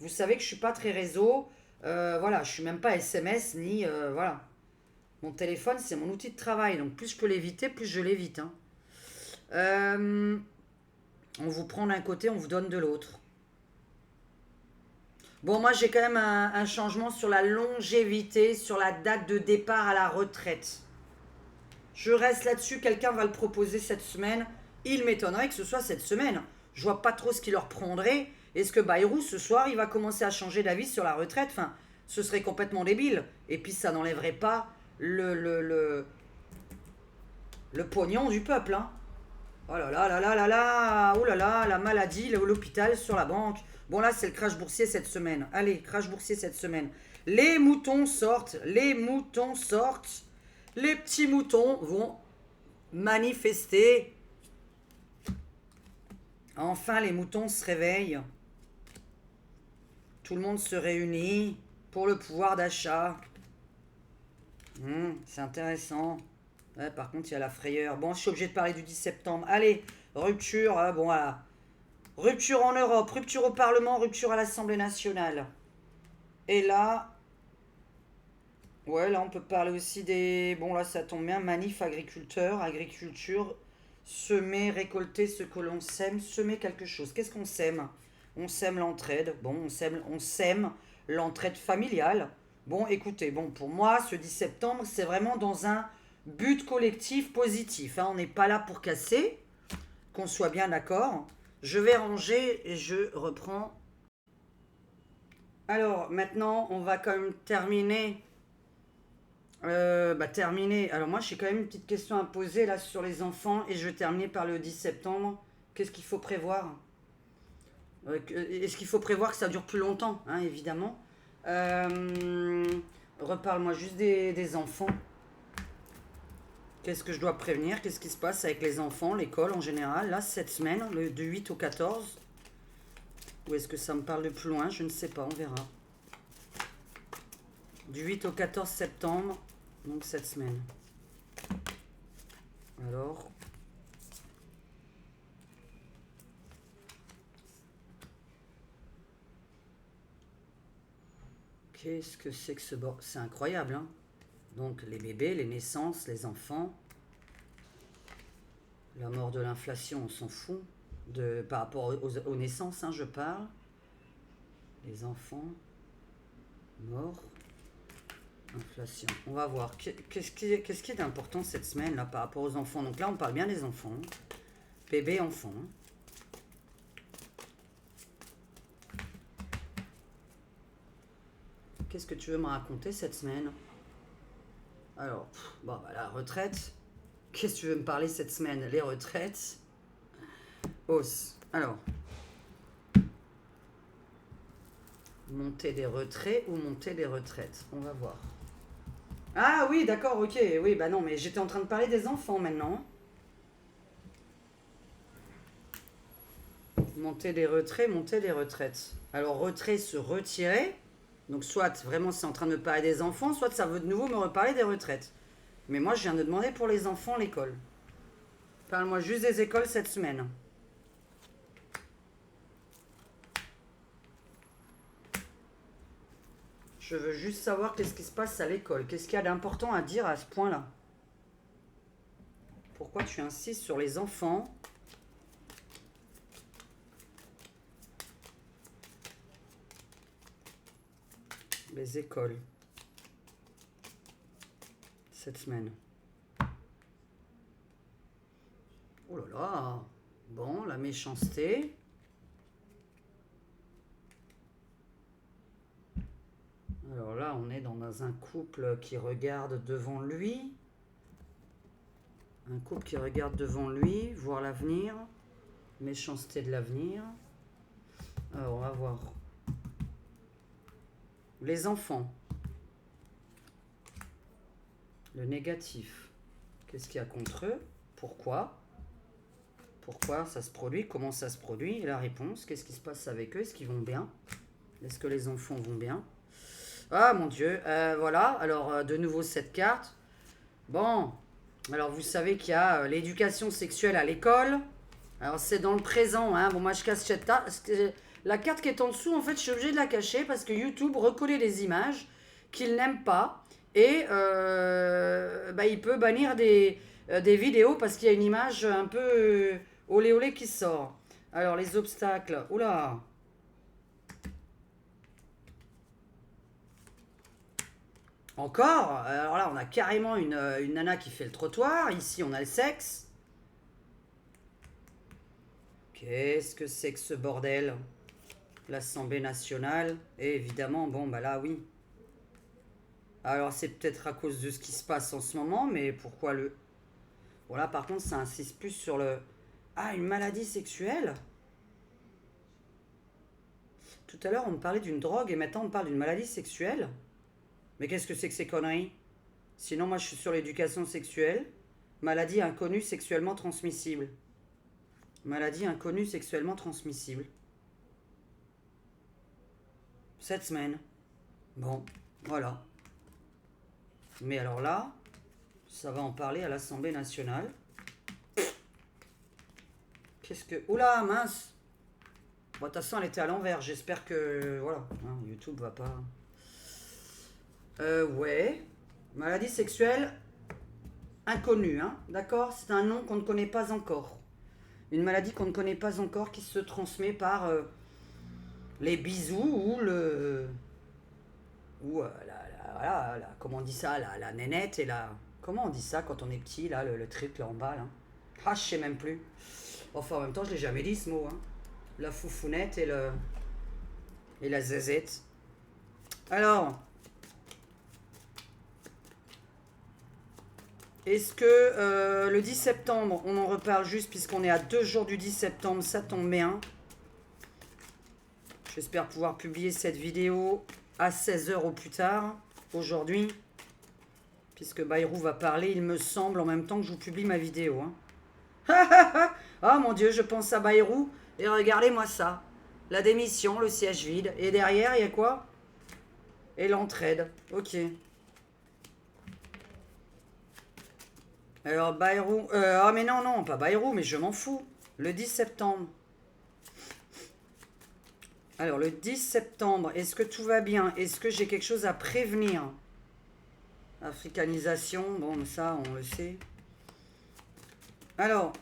Vous savez que je suis pas très réseau. Voilà, je suis même pas SMS ni voilà. Mon téléphone c'est mon outil de travail, donc plus je peux l'éviter, plus je l'évite. On vous prend d'un côté, on vous donne de l'autre. Bon, moi j'ai quand même un changement sur la longévité, sur la date de départ à la retraite. Je reste là-dessus, quelqu'un va le proposer cette semaine. Il m'étonnerait que ce soit cette semaine. Je vois pas trop ce qui leur prendrait. Est-ce que Bayrou, ce soir, il va commencer à changer d'avis sur la retraite? Enfin, ce serait complètement débile. Et puis ça n'enlèverait pas le pognon du peuple. Oh là là là là là là, oh là là, la maladie, l'hôpital sur la banque. Bon là c'est le crash boursier cette semaine. Allez, crash boursier cette semaine. Les moutons sortent, les moutons sortent. Les petits moutons vont manifester. Enfin les moutons se réveillent. Tout le monde se réunit pour le pouvoir d'achat. C'est intéressant. Ouais, par contre, il y a la frayeur. Bon, je suis obligé de parler du 10 septembre. Allez, rupture. Bon, voilà. Rupture en Europe, rupture au Parlement, rupture à l'Assemblée nationale. Et là... Ouais, là, on peut parler aussi des... Bon, là, ça tombe bien. Manif agriculteur, agriculture, semer, récolter ce que l'on sème, semer quelque chose. Qu'est-ce qu'on sème? On sème l'entraide. Bon, on sème l'entraide familiale. Bon, écoutez, bon, pour moi, ce 10 septembre, c'est vraiment dans un but collectif positif. On n'est pas là pour casser, qu'on soit bien d'accord. Je vais ranger et je reprends. Alors, maintenant, on va quand même terminer. Terminer. Alors, moi, j'ai quand même une petite question à poser là sur les enfants et je vais terminer par le 10 septembre. Qu'est-ce qu'il faut prévoir? Est-ce qu'il faut prévoir que ça dure plus longtemps, évidemment. Reparle-moi juste des enfants. Qu'est-ce que je dois prévenir? Qu'est-ce qui se passe avec les enfants, l'école en général? Là, cette semaine, de 8 au 14. Ou est-ce que ça me parle de plus loin? Je ne sais pas, on verra. Du 8 au 14 septembre, donc cette semaine. Alors... Qu'est-ce que c'est que ce bord? C'est incroyable, hein. Donc les bébés, les naissances, les enfants. La mort de l'inflation, on s'en fout. Par rapport aux naissances, hein, je parle. Les enfants. Mort. Inflation. On va voir. Qu'est-ce qui est d'important cette semaine là par rapport aux enfants? Donc là, on parle bien des enfants. Bébé, enfant. Qu'est-ce que tu veux me raconter cette semaine? Alors, bon, bah, la retraite. Qu'est-ce que tu veux me parler cette semaine? Les retraites. Hausse. Alors. Montée des retraits ou montée des retraites? On va voir. Ah oui, d'accord, ok. Oui, bah non, mais j'étais en train de parler des enfants maintenant. Montée des retraits, montée des retraites. Alors, retrait, se retirer. Donc, soit vraiment c'est en train de me parler des enfants, soit ça veut de nouveau me reparler des retraites. Mais moi, je viens de demander pour les enfants l'école. Parle-moi juste des écoles cette semaine. Je veux juste savoir qu'est-ce qui se passe à l'école. Qu'est-ce qu'il y a d'important à dire à ce point-là? Pourquoi tu insistes sur les enfants? Les écoles. Cette semaine. Oh là là. Bon, la méchanceté. Alors là, on est dans un couple qui regarde devant lui. Un couple qui regarde devant lui, voir l'avenir. Méchanceté de l'avenir. Alors, on va voir. Les enfants. Le négatif. Qu'est-ce qu'il y a contre eux? Pourquoi? Pourquoi ça se produit? Comment ça se produit? Et la réponse, qu'est-ce qui se passe avec eux? Est-ce qu'ils vont bien? Est-ce que les enfants vont bien? Ah mon Dieu, voilà, alors de nouveau cette carte. Bon, alors vous savez qu'il y a l'éducation sexuelle à l'école. Alors c'est dans le présent, hein. Bon, moi je cache la carte qui est en dessous, en fait je suis obligée de la cacher parce que YouTube reconnaît les images qu'il n'aime pas. Et il peut bannir des vidéos parce qu'il y a une image un peu olé olé qui sort. Alors les obstacles, oula. Encore? Alors là, on a carrément une nana qui fait le trottoir. Ici, on a le sexe. Qu'est-ce que c'est que ce bordel? L'Assemblée nationale. Et évidemment, bon, bah là, oui. Alors, c'est peut-être à cause de ce qui se passe en ce moment, mais pourquoi le... Voilà, par contre, ça insiste plus sur le... Ah, une maladie sexuelle? Tout à l'heure, on me parlait d'une drogue et maintenant, on me parle d'une maladie sexuelle. Mais qu'est-ce que c'est que ces conneries? Sinon, moi, je suis sur l'éducation sexuelle. Maladie inconnue sexuellement transmissible. Maladie inconnue sexuellement transmissible. Cette semaine. Bon, voilà. Mais alors là, ça va en parler à l'Assemblée nationale. Qu'est-ce que... Oula, mince! Bon, de toute façon, elle était à l'envers. J'espère que... Voilà, hein, YouTube va pas... Ouais. Maladie sexuelle inconnue, hein. D'accord? C'est un nom qu'on ne connaît pas encore. Une maladie qu'on ne connaît pas encore qui se transmet par les bisous ou le... Ou comment on dit ça? La nénette et la... Comment on dit ça quand on est petit, là, le truc là en bas, là? Ah, je sais même plus. Enfin, en même temps, je l'ai jamais dit ce mot, hein. La foufounette et le... Et la zézette. Alors... Est-ce que le 10 septembre, on en reparle juste puisqu'on est à 2 jours du 10 septembre, ça tombe bien. J'espère pouvoir publier cette vidéo à 16h au plus tard, aujourd'hui. Puisque Bayrou va parler, il me semble, en même temps que je vous publie ma vidéo. Hein. Oh mon Dieu, je pense à Bayrou. Et regardez-moi ça. La démission, le siège vide. Et derrière, il y a quoi? Et l'entraide. Ok. Alors, Bayrou... ah, mais non, non, pas Bayrou, mais je m'en fous. Le 10 septembre. Alors, le 10 septembre, est-ce que tout va bien? Est-ce que j'ai quelque chose à prévenir? Africanisation, bon, ça, on le sait. Alors,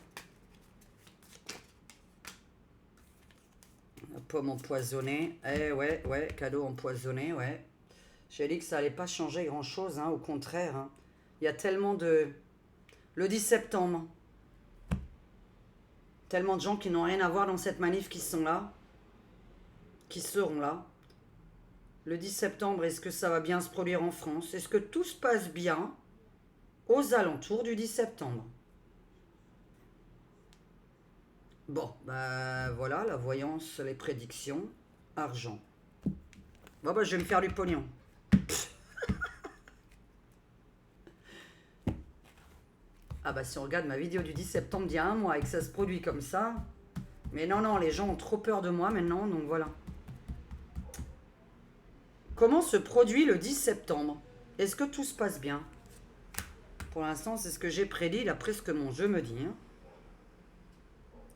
la pomme empoisonnée. Eh ouais, ouais, cadeau empoisonné, ouais. J'ai dit que ça allait pas changer grand-chose, hein, au contraire. Hein. Il y a tellement de... Le 10 septembre, tellement de gens qui n'ont rien à voir dans cette manif qui sont là, qui seront là. Le 10 septembre, est-ce que ça va bien se produire en France? Est-ce que tout se passe bien aux alentours du 10 septembre? Bon, bah voilà, la voyance, les prédictions, argent. Bon, bah je vais me faire du pognon. Ah bah si on regarde ma vidéo du 10 septembre d'il y a un mois et que ça se produit comme ça... Mais non, non, les gens ont trop peur de moi maintenant, donc voilà. Comment se produit le 10 septembre? Est-ce que tout se passe bien? Pour l'instant, c'est ce que j'ai prédit, d'après ce que mon jeu me dit. Hein.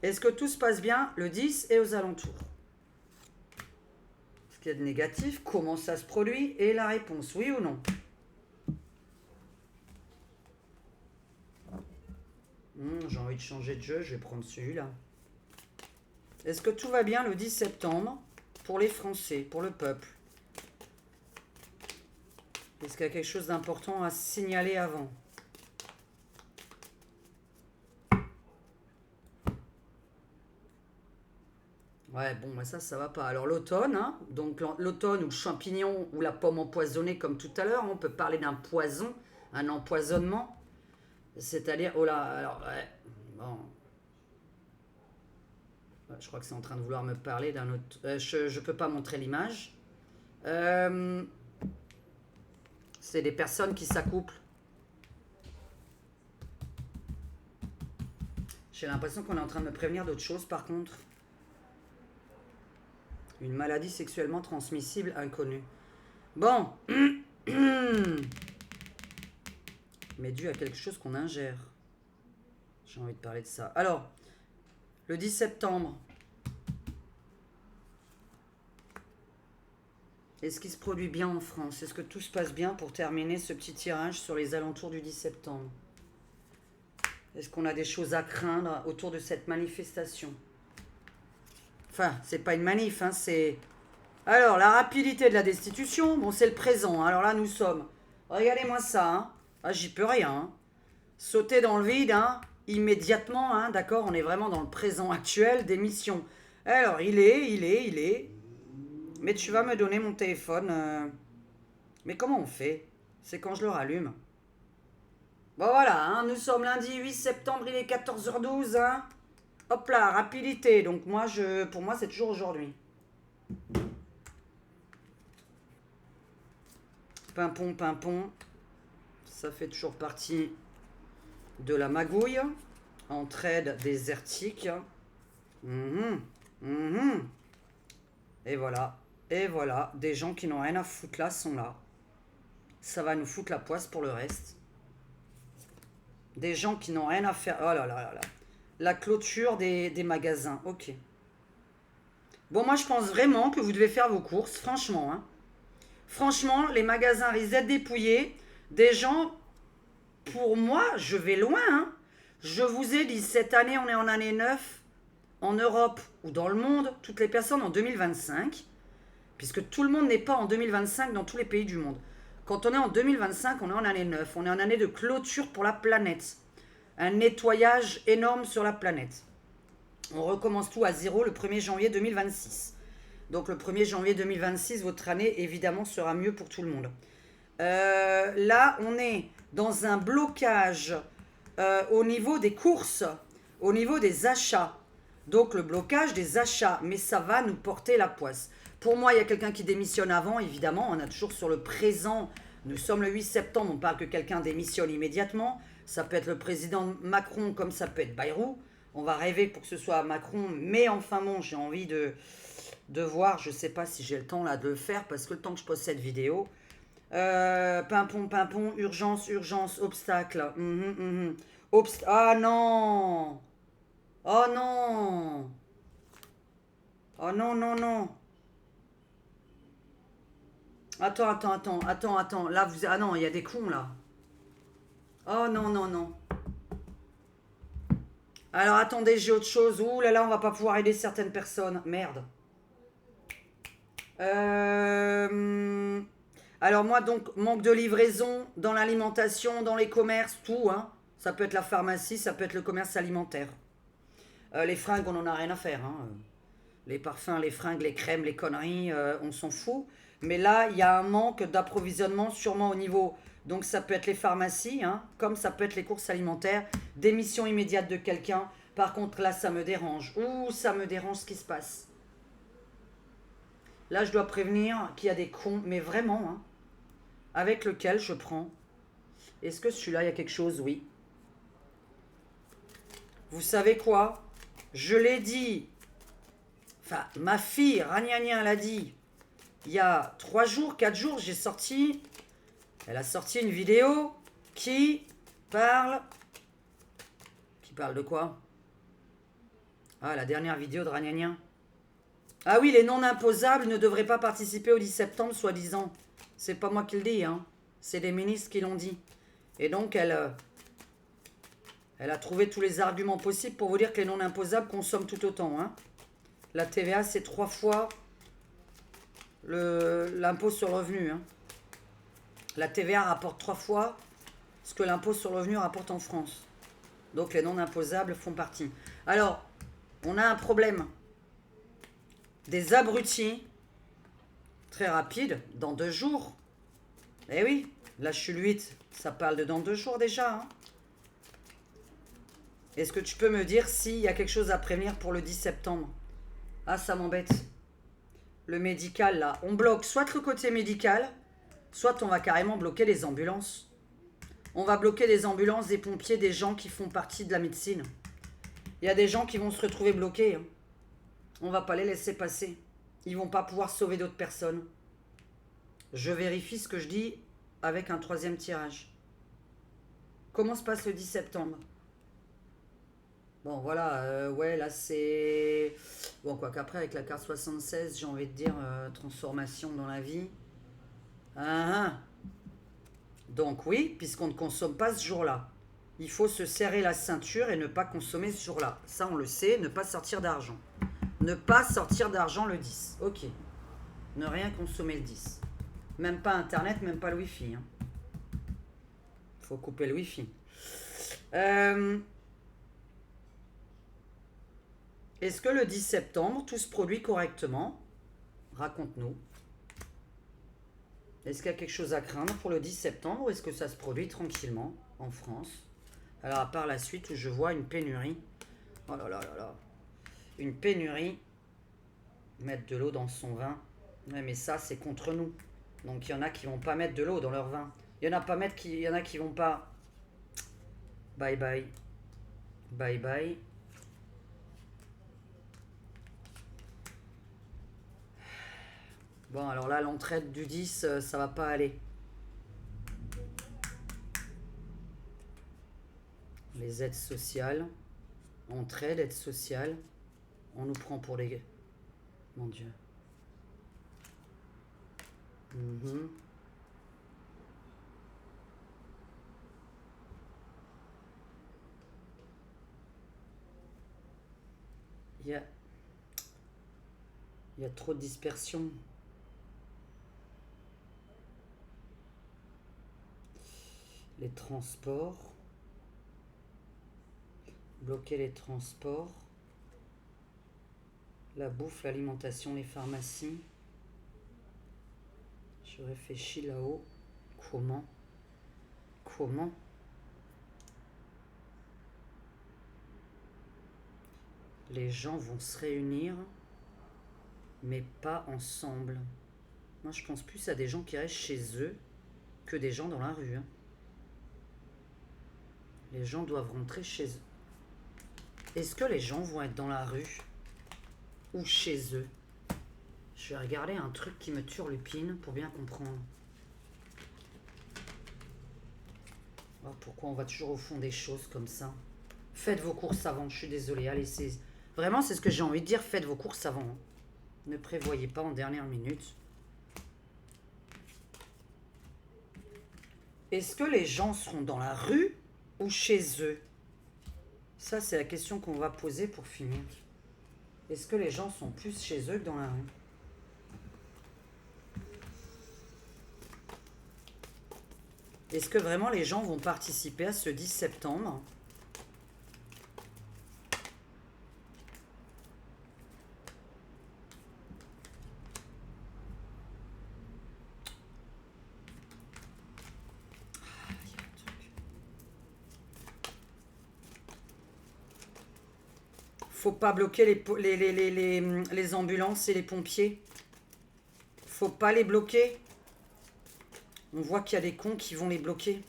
Est-ce que tout se passe bien le 10 et aux alentours? Ce qu'il y a de négatif, comment ça se produit? Et la réponse, oui ou non? J'ai envie de changer de jeu, je vais prendre celui-là. Est-ce que tout va bien le 10 septembre pour les Français, pour le peuple? Est-ce qu'il y a quelque chose d'important à signaler avant? Ouais, bon, bah ça va pas. Alors l'automne, hein, donc l'automne ou le champignon ou la pomme empoisonnée comme tout à l'heure, on peut parler d'un poison, un empoisonnement. C'est-à-dire, oh là, alors, ouais, bon. Ouais, je crois que c'est en train de vouloir me parler d'un autre... je peux pas montrer l'image. C'est des personnes qui s'accouplent. J'ai l'impression qu'on est en train de me prévenir d'autre chose par contre. Une maladie sexuellement transmissible inconnue. Bon. Mais dû à quelque chose qu'on ingère. J'ai envie de parler de ça. Alors, le 10 septembre. Est-ce qu'il se produit bien en France? Est-ce que tout se passe bien pour terminer ce petit tirage sur les alentours du 10 septembre? Est-ce qu'on a des choses à craindre autour de cette manifestation? Enfin, c'est pas une manif, hein, c'est... Alors, la rapidité de la destitution, bon, c'est le présent. Alors là, nous sommes... Regardez-moi ça, hein. Ah, j'y peux rien. Hein. Sauter dans le vide, hein, immédiatement, hein, d'accord? On est vraiment dans le présent actuel des missions. Alors, il est... Mais tu vas me donner mon téléphone. Mais comment on fait? C'est quand je le rallume. Bon voilà, hein, nous sommes lundi 8 septembre, il est 14h12. Hein. Hop là, rapidité. Donc moi, pour moi, c'est toujours aujourd'hui. Pimpon, pimpon. Ça fait toujours partie de la magouille. Entraide désertique. Et voilà. Et voilà, des gens qui n'ont rien à foutre là sont là. Ça va nous foutre la poisse pour le reste. Des gens qui n'ont rien à faire. Oh là là là là. La clôture des magasins. Ok. Bon, moi, je pense vraiment que vous devez faire vos courses. Franchement. Hein. Franchement, les magasins risquent d'être dépouillés. Des gens, pour moi, je vais loin. Hein. Je vous ai dit, cette année, on est en année 9. En Europe ou dans le monde, toutes les personnes en 2025. Puisque tout le monde n'est pas en 2025 dans tous les pays du monde. Quand on est en 2025, on est en année 9. On est en année de clôture pour la planète. Un nettoyage énorme sur la planète. On recommence tout à zéro le 1er janvier 2026. Donc le 1er janvier 2026, votre année, évidemment, sera mieux pour tout le monde. Là, on est dans un blocage au niveau des courses, au niveau des achats. Donc le blocage des achats, mais ça va nous porter la poisse. Pour moi, il y a quelqu'un qui démissionne avant, évidemment. On a toujours sur le présent. Nous sommes le 8 septembre, on parle que quelqu'un démissionne immédiatement. Ça peut être le président Macron, comme ça peut être Bayrou. On va rêver pour que ce soit Macron. Mais enfin bon, j'ai envie de voir. Je ne sais pas si j'ai le temps là de le faire, parce que le temps que je poste cette vidéo. Pimpon, pimpon, urgence, urgence, obstacle. Ah non. Oh non. Oh non, non, non. Attends. Là, vous... Ah non, il y a des cons, là. Oh non, non, non. Alors, attendez, j'ai autre chose. Ouh là là, on va pas pouvoir aider certaines personnes. Merde. Alors moi, donc, manque de livraison dans l'alimentation, dans les commerces, tout. Hein. Ça peut être la pharmacie, ça peut être le commerce alimentaire. Les fringues, on en a rien à faire. Hein. Les parfums, les fringues, les crèmes, les conneries, on s'en fout. Mais là, il y a un manque d'approvisionnement, sûrement au niveau... Donc ça peut être les pharmacies, hein, comme ça peut être les courses alimentaires, démission immédiate de quelqu'un. Par contre, là, ça me dérange. Ouh, ça me dérange ce qui se passe. Là, je dois prévenir qu'il y a des cons, mais vraiment, hein, avec lequel je prends. Est-ce que celui-là, il y a quelque chose? Oui. Vous savez quoi? Je l'ai dit. Enfin, ma fille, Ragnagna, l'a dit. Il y a 3 jours, 4 jours, j'ai sorti... Elle a sorti une vidéo qui parle... Qui parle de quoi? Ah, la dernière vidéo de Ragnagna. Ah oui, les non-imposables ne devraient pas participer au 10 septembre, soi-disant. C'est pas moi qui le dis, hein. C'est des ministres qui l'ont dit. Et donc, elle a trouvé tous les arguments possibles pour vous dire que les non-imposables consomment tout autant, hein. La TVA, c'est 3 fois l'impôt sur le revenu, hein. La TVA rapporte 3 fois ce que l'impôt sur le revenu rapporte en France. Donc les non-imposables font partie. Alors, on a un problème. Des abrutis, très rapides, dans 2 jours. Eh oui, là je suis le 8, ça parle de dans 2 jours déjà. Hein. Est-ce que tu peux me dire s'il y a quelque chose à prévenir pour le 10 septembre? Ah, ça m'embête. Le médical, là, on bloque soit le côté médical... Soit on va carrément bloquer les ambulances. On va bloquer les ambulances, des pompiers, des gens qui font partie de la médecine. Il y a des gens qui vont se retrouver bloqués. Hein. On va pas les laisser passer. Ils vont pas pouvoir sauver d'autres personnes. Je vérifie ce que je dis avec un 3e tirage. Comment se passe le 10 septembre? Bon, voilà, ouais, là c'est... Bon, quoi qu'après, avec la carte 76, j'ai envie de dire transformation dans la vie. Ah, donc oui, puisqu'on ne consomme pas ce jour-là. Il faut se serrer la ceinture et ne pas consommer ce jour-là. Ça, on le sait, ne pas sortir d'argent. Ne pas sortir d'argent le 10. Ok. Ne rien consommer le 10. Même pas Internet, même pas le Wi-Fi. Hein. Faut couper le Wi-Fi. Est-ce que le 10 septembre, tout se produit correctement? Raconte-nous. Est-ce qu'il y a quelque chose à craindre pour le 10 septembre ou est-ce que ça se produit tranquillement en France? Alors, à part la suite où je vois une pénurie. Oh là là là là. Une pénurie. Mettre de l'eau dans son vin. Ouais, mais ça, c'est contre nous. Donc, il y en a qui vont pas mettre de l'eau dans leur vin. Il y en a qui vont pas. Bye bye. Bye bye. Bon, alors là, l'entraide du 10, ça va pas aller. Les aides sociales. Entraide, aide sociale. On nous prend pour les... Mon Dieu. Il y a trop de dispersion. Les transports. Bloquer les transports. La bouffe, l'alimentation, les pharmacies. Je réfléchis là-haut. Comment? Les gens vont se réunir, mais pas ensemble. Moi, je pense plus à des gens qui restent chez eux que des gens dans la rue. Hein. Les gens doivent rentrer chez eux. Est-ce que les gens vont être dans la rue ou chez eux? Je vais regarder un truc qui me turlupine pour bien comprendre. Oh, pourquoi on va toujours au fond des choses comme ça? Faites vos courses avant, je suis désolée. Allez, vraiment, c'est ce que j'ai envie de dire. Faites vos courses avant. Ne prévoyez pas en dernière minute. Est-ce que les gens seront dans la rue ou chez eux? Ça, c'est la question qu'on va poser pour finir. Est-ce que les gens sont plus chez eux que dans la rue? Est-ce que vraiment les gens vont participer à ce 10 septembre? Faut pas bloquer les ambulances et les pompiers. Faut pas les bloquer. On voit qu'il y a des cons qui vont les bloquer.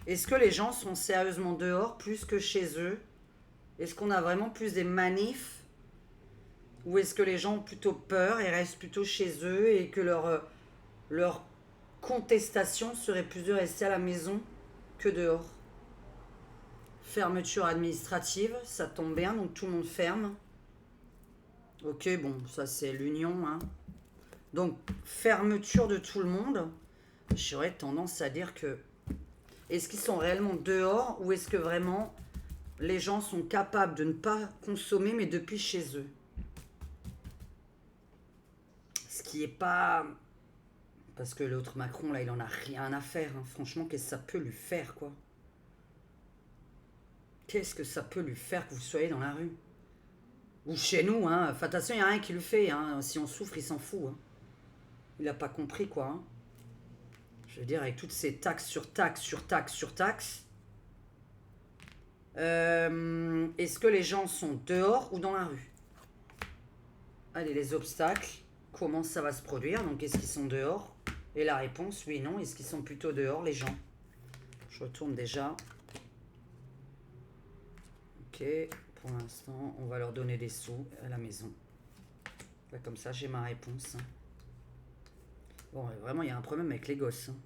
Est-ce que les gens sont sérieusement dehors plus que chez eux? Est-ce qu'on a vraiment plus des manifs? Ou est-ce que les gens ont plutôt peur et restent plutôt chez eux et que leur contestation serait plus de rester à la maison que dehors? Fermeture administrative, ça tombe bien, donc tout le monde ferme. Ok, bon, ça c'est l'union, hein. Donc, fermeture de tout le monde. J'aurais tendance à dire que... Est-ce qu'ils sont réellement dehors ou est-ce que vraiment les gens sont capables de ne pas consommer mais depuis chez eux? Ce qui est pas... Parce que l'autre Macron, là, il en a rien à faire. Hein. Franchement, qu'est-ce que ça peut lui faire, quoi? Qu'est-ce que ça peut lui faire que vous soyez dans la rue? Ou chez nous, hein. Enfin, de toute façon, il n'y a rien qui le fait, hein. Si on souffre, il s'en fout, hein. Il n'a pas compris, quoi, hein. Je veux dire, avec toutes ces taxes sur taxes sur taxes sur taxes, est-ce que les gens sont dehors ou dans la rue? Allez, les obstacles, comment ça va se produire? Donc, est-ce qu'ils sont dehors? Et la réponse, oui, non. Est-ce qu'ils sont plutôt dehors, les gens? Je retourne déjà. Ok, pour l'instant, on va leur donner des sous à la maison. Là, comme ça, j'ai ma réponse. Bon, vraiment, il y a un problème avec les gosses. Hein.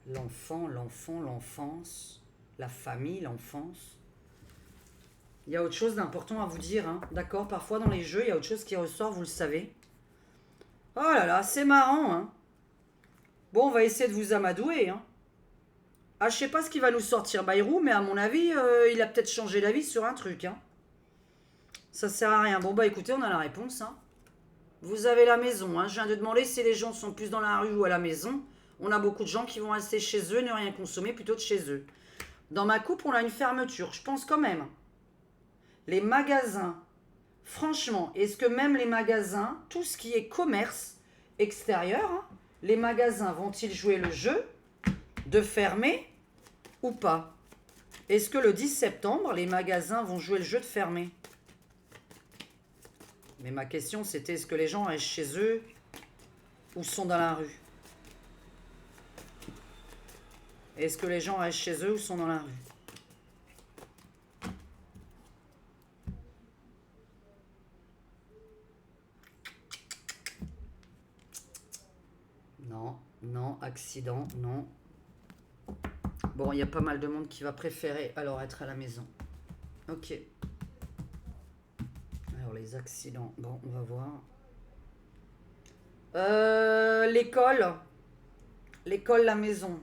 L'enfant, l'enfance, la famille, l'enfance. Il y a autre chose d'important à vous dire, hein. D'accord? Parfois, dans les jeux, il y a autre chose qui ressort, vous le savez. Oh là là, c'est marrant, hein. Bon, on va essayer de vous amadouer, hein. Ah, je sais pas ce qu'il va nous sortir, Bayrou, mais à mon avis, il a peut-être changé d'avis sur un truc, hein. Ça sert à rien. Bon, bah écoutez, on a la réponse, hein. Vous avez la maison, hein. Je viens de demander si les gens sont plus dans la rue ou à la maison. On a beaucoup de gens qui vont rester chez eux, ne rien consommer plutôt de chez eux. Dans ma coupe, on a une fermeture. Je pense quand même. Les magasins, franchement, est-ce que même les magasins, tout ce qui est commerce extérieur, hein, les magasins vont-ils jouer le jeu de fermer ou pas? Est-ce que le 10 septembre, les magasins vont jouer le jeu de fermer? Mais ma question, c'était est-ce que les gens restent chez eux ou sont dans la rue? Est-ce que les gens restent chez eux ou sont dans la rue? Non, non, accident, non. Bon, il y a pas mal de monde qui va préférer alors être à la maison. Ok. Alors, les accidents. Bon, on va voir. L'école. L'école, la maison.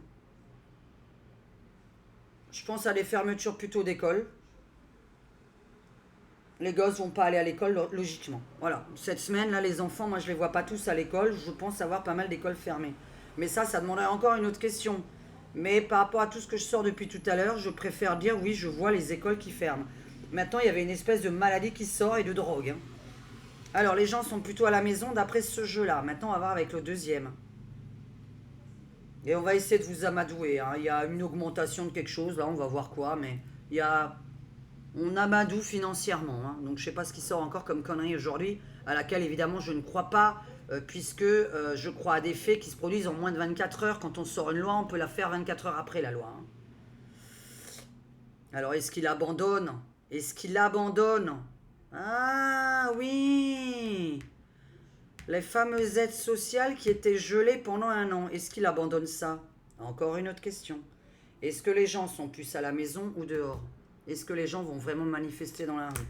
Je pense à des fermetures plutôt d'école. Les gosses vont pas aller à l'école, logiquement. Voilà. Cette semaine, là, les enfants, moi, je les vois pas tous à l'école. Je pense avoir pas mal d'écoles fermées. Mais ça demanderait encore une autre question. Mais par rapport à tout ce que je sors depuis tout à l'heure, je préfère dire oui, je vois les écoles qui ferment. Maintenant, il y avait une espèce de maladie qui sort et de drogue. Hein. Alors, les gens sont plutôt à la maison d'après ce jeu-là. Maintenant, on va voir avec le deuxième. Et on va essayer de vous amadouer. Hein. Il y a une augmentation de quelque chose, là, on va voir quoi. Mais il y a... On amadoue financièrement. Hein. Donc, je ne sais pas ce qui sort encore comme connerie aujourd'hui, à laquelle, évidemment, je ne crois pas, puisque je crois à des faits qui se produisent en moins de 24 heures. Quand on sort une loi, on peut la faire 24 heures après la loi. Hein. Alors, est-ce qu'il abandonne? Est-ce qu'il abandonne? Ah oui! Les fameuses aides sociales qui étaient gelées pendant 1 an. Est-ce qu'il abandonne ça? Encore une autre question. Est-ce que les gens sont plus à la maison ou dehors? Est-ce que les gens vont vraiment manifester dans la rue?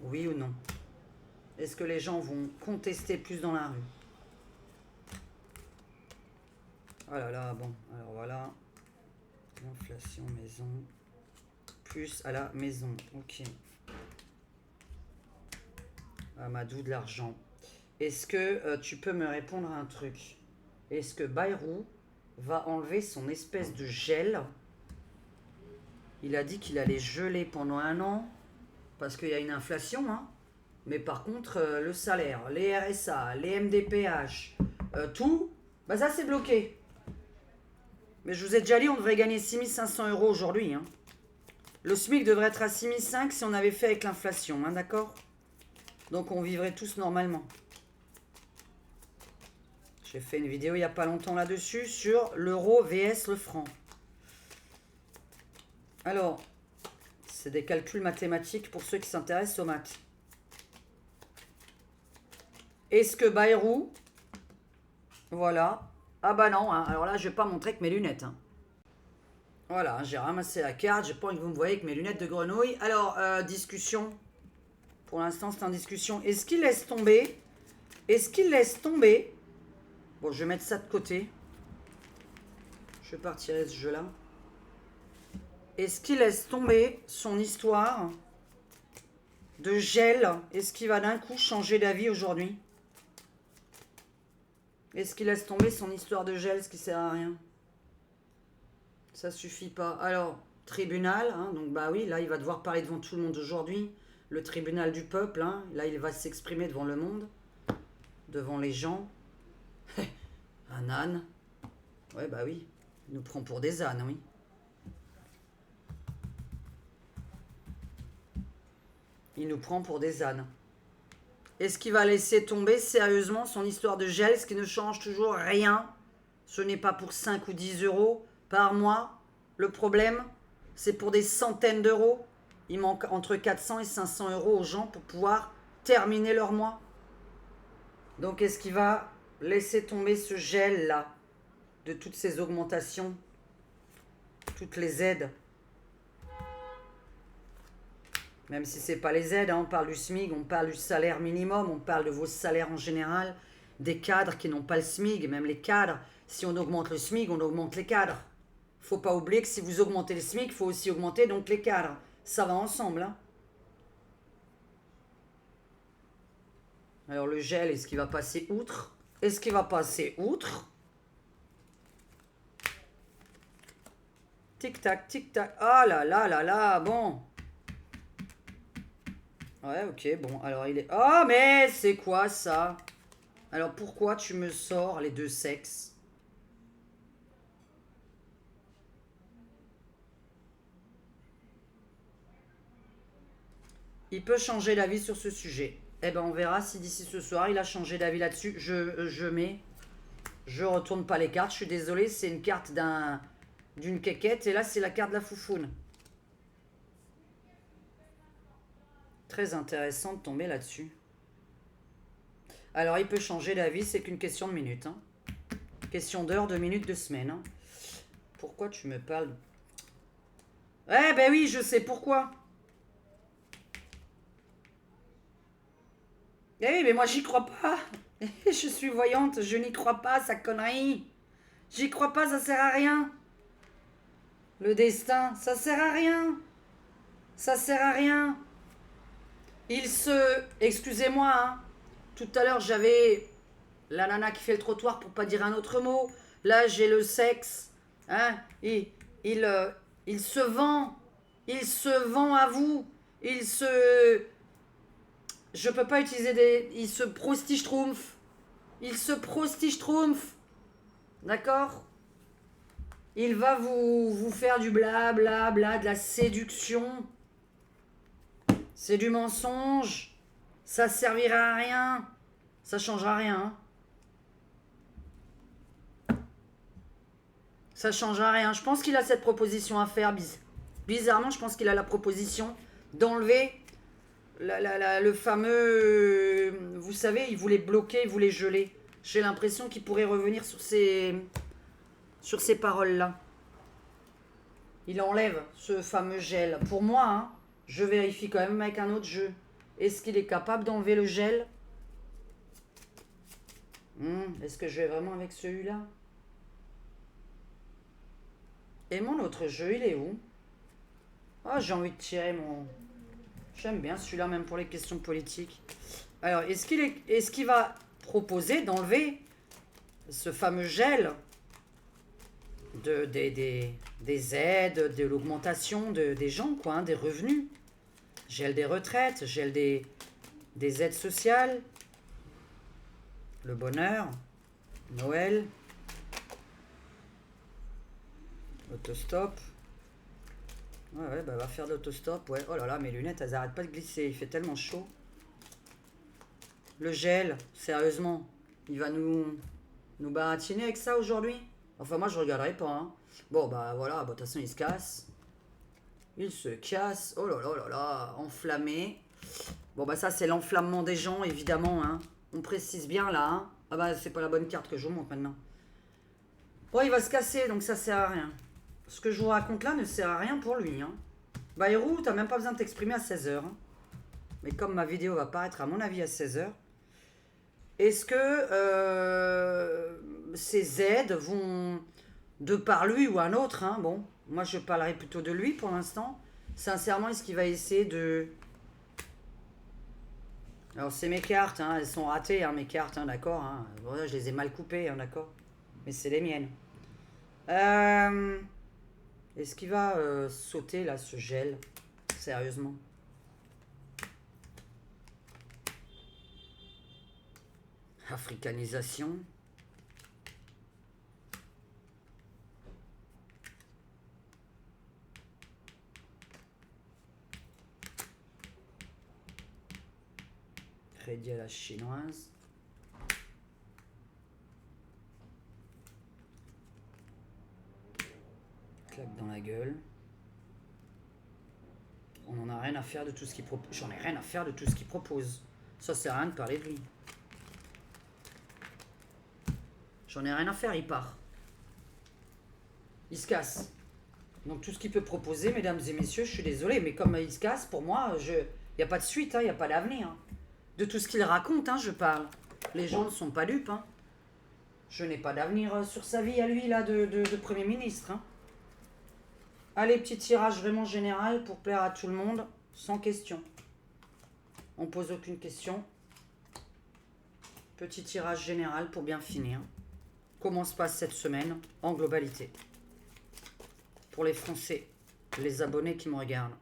Oui ou non? Est-ce que les gens vont contester plus dans la rue? Oh là là, bon, alors voilà. Inflation maison. Plus à la maison, ok. Amadou de l'argent. Est-ce que tu peux me répondre à un truc? Est-ce que Bayrou va enlever son espèce de gel? Il a dit qu'il allait geler pendant 1 an parce qu'il y a une inflation, hein. Mais par contre, le salaire, les RSA, les MDPH, tout, bah ça c'est bloqué. Mais je vous ai déjà dit, on devrait gagner 6500 € aujourd'hui, hein. Le SMIC devrait être à 6500 si on avait fait avec l'inflation, hein, d'accord? Donc on vivrait tous normalement. J'ai fait une vidéo il n'y a pas longtemps là-dessus sur l'euro vs le franc. Alors, c'est des calculs mathématiques pour ceux qui s'intéressent aux maths. Est-ce que Bayrou... Voilà. Ah bah non, hein. Alors là, je vais pas montrer que mes lunettes, hein. Voilà, j'ai ramassé la carte. J'ai pas envie que vous me voyez avec mes lunettes de grenouille. Alors, discussion. Pour l'instant, c'est en discussion. Est-ce qu'il laisse tomber? Est-ce qu'il laisse tomber? Bon, je vais mettre ça de côté. Je vais pas retirer ce jeu-là. Est-ce qu'il laisse tomber son histoire de gel? Est-ce qu'il va d'un coup changer d'avis aujourd'hui? Est-ce qu'il laisse tomber son histoire de gel, ce qui sert à rien? Ça suffit pas. Alors, tribunal, hein, donc bah oui, là il va devoir parler devant tout le monde aujourd'hui. Le tribunal du peuple, hein, là il va s'exprimer devant le monde, devant les gens. Un âne. Ouais bah oui, il nous prend pour des ânes, oui. Il nous prend pour des ânes. Est-ce qu'il va laisser tomber sérieusement son histoire de gel, ce qui ne change toujours rien? Ce n'est pas pour 5 ou 10 € par mois. Le problème, c'est pour des centaines d'euros. Il manque entre 400 et 500 € aux gens pour pouvoir terminer leur mois. Donc est-ce qu'il va laisser tomber ce gel-là de toutes ces augmentations, toutes les aides? Même si ce n'est pas les aides, hein, on parle du SMIC, on parle du salaire minimum, on parle de vos salaires en général, des cadres qui n'ont pas le SMIC, même les cadres, si on augmente le SMIC, on augmente les cadres. Il ne faut pas oublier que si vous augmentez le SMIC, il faut aussi augmenter donc les cadres. Ça va ensemble, hein. Alors le gel, est-ce qu'il va passer outre? Est-ce qu'il va passer outre? Tic-tac, tic-tac. Ah là là là là, bon. Ouais, ok, bon, alors il est... Oh, mais c'est quoi ça? Alors pourquoi tu me sors les deux sexes? Il peut changer d'avis sur ce sujet. Eh ben on verra si d'ici ce soir il a changé d'avis là-dessus. Je retourne pas les cartes, je suis désolé, c'est une carte d'une quéquette et là c'est la carte de la foufoune. Très intéressant de tomber là-dessus. Alors il peut changer d'avis, c'est qu'une question de minutes, hein. Question d'heure, de minutes, de semaines, hein. Pourquoi tu me parles? Eh ben oui, je sais pourquoi. Eh oui, mais moi j'y crois pas. Je suis voyante, je n'y crois pas, sa connerie. J'y crois pas, ça sert à rien. Le destin, ça sert à rien. Ça sert à rien. Excusez-moi, hein. Tout à l'heure j'avais la nana qui fait le trottoir pour pas dire un autre mot. Là j'ai le sexe. Hein. Il se vend. Il se vend à vous. Je peux pas utiliser des... Il se prostichtroumpf. Il se prostichtroumpf. D'accord? Il va vous faire du blabla, bla, de la séduction. C'est du mensonge. Ça servira à rien. Ça changera rien. Hein. Ça changera rien. Je pense qu'il a cette proposition à faire. Bizarrement, je pense qu'il a la proposition d'enlever le fameux... Vous savez, il voulait bloquer, il voulait geler. J'ai l'impression qu'il pourrait revenir sur ces paroles-là. Il enlève ce fameux gel. Pour moi, hein, je vérifie quand même avec un autre jeu. Est-ce qu'il est capable d'enlever le gel? Est-ce que je vais vraiment avec celui-là? Et mon autre jeu, il est où? Ah, j'ai envie de tirer mon... J'aime bien celui-là, même pour les questions politiques. Alors, est-ce qu'il va proposer d'enlever ce fameux gel des aides, de l'augmentation des gens, quoi, hein, des revenus? Gel des retraites, gel des aides sociales, le bonheur, Noël, autostop. Ouais, bah va faire de l'autostop, ouais. Oh là là, mes lunettes, elles arrêtent pas de glisser, il fait tellement chaud. Le gel, sérieusement, il va nous baratiner avec ça aujourd'hui? Enfin, moi, je regarderai pas, hein. Bon, bah voilà, de toute façon, il se casse. Il se casse. Oh là là là là, enflammé. Bon, bah ça, c'est l'enflammement des gens, évidemment, hein. On précise bien, là, hein. Ah bah, c'est pas la bonne carte que je vous montre maintenant. Bon, il va se casser, donc ça sert à rien. Ce que je vous raconte là ne sert à rien pour lui, hein. Bayrou, t'as même pas besoin de t'exprimer à 16h. Hein. Mais comme ma vidéo va paraître, à mon avis, à 16h, est-ce que ces aides vont, de par lui ou un autre, hein, bon, moi je parlerai plutôt de lui pour l'instant, sincèrement, est-ce qu'il va essayer de... Alors c'est mes cartes, hein, elles sont ratées, hein, mes cartes, hein, d'accord, hein. Voilà, je les ai mal coupées, hein, d'accord, mais c'est les miennes. Est-ce qu'il va sauter là, ce gel, sérieusement? Africanisation. Crédit à la chinoise. Claque dans la gueule. On en a rien à faire de tout ce qu'il propose. J'en ai rien à faire de tout ce qu'il propose. Ça sert à rien de parler de lui. J'en ai rien à faire, il part. Il se casse. Donc tout ce qu'il peut proposer, mesdames et messieurs, je suis désolé, mais comme il se casse, pour moi, il n'y a pas de suite, il n'y a pas d'avenir. De tout ce qu'il raconte, je parle. Les gens ne sont pas dupes. Je n'ai pas d'avenir sur sa vie à lui, là, de Premier ministre. Allez, petit tirage vraiment général pour plaire à tout le monde, sans question. On pose aucune question. Petit tirage général pour bien finir. Comment se passe cette semaine en globalité? Pour les Français, les abonnés qui me regardent.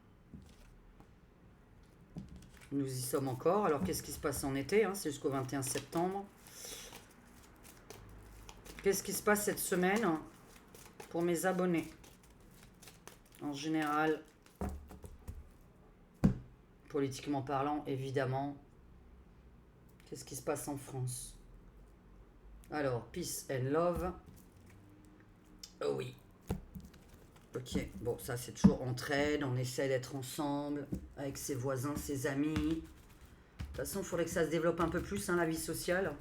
Nous y sommes encore. Alors, qu'est-ce qui se passe en été? C'est jusqu'au 21 septembre. Qu'est-ce qui se passe cette semaine pour mes abonnés? En général, politiquement parlant, évidemment. Qu'est-ce qui se passe en France? Alors, peace and love. Oh oui. Ok, bon, ça c'est toujours entraide, on essaie d'être ensemble, avec ses voisins, ses amis. De toute façon, il faudrait que ça se développe un peu plus, la vie sociale.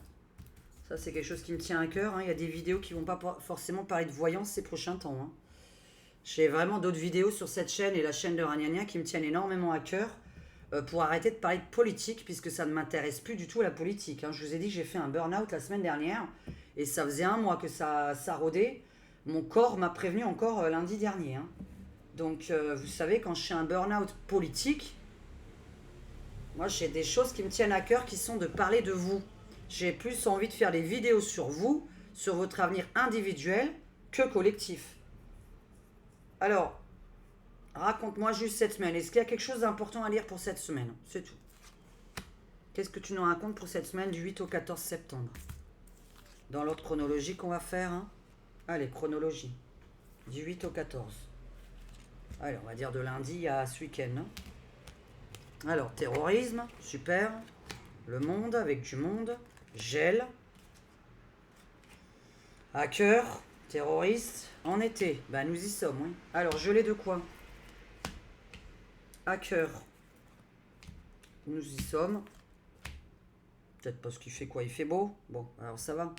Ça, c'est quelque chose qui me tient à cœur. Il y a des vidéos qui vont pas forcément parler de voyance ces prochains temps. J'ai vraiment d'autres vidéos sur cette chaîne et la chaîne de Ragnagna qui me tiennent énormément à cœur pour arrêter de parler de politique, puisque ça ne m'intéresse plus du tout la politique. Je vous ai dit que j'ai fait un burn-out la semaine dernière et ça faisait 1 mois que ça rôdait. Mon corps m'a prévenu encore lundi dernier. Donc, vous savez, quand je fais un burn-out politique, moi, j'ai des choses qui me tiennent à cœur qui sont de parler de vous. J'ai plus envie de faire des vidéos sur vous, sur votre avenir individuel, que collectif. Alors, raconte-moi juste cette semaine. Est-ce qu'il y a quelque chose d'important à lire pour cette semaine? C'est tout. Qu'est-ce que tu nous racontes pour cette semaine du 8 au 14 septembre? Dans l'ordre chronologique qu'on va faire. Allez, chronologie. Du 8 au 14. Allez, on va dire de lundi à ce week-end. Alors, terrorisme, super. Le monde, avec du monde. Gel. Hacker, terroriste. En été, nous y sommes, oui. Alors, gelé de quoi? Hacker. Nous y sommes. Peut-être parce qu'il fait quoi? Il fait beau? Bon, alors ça va.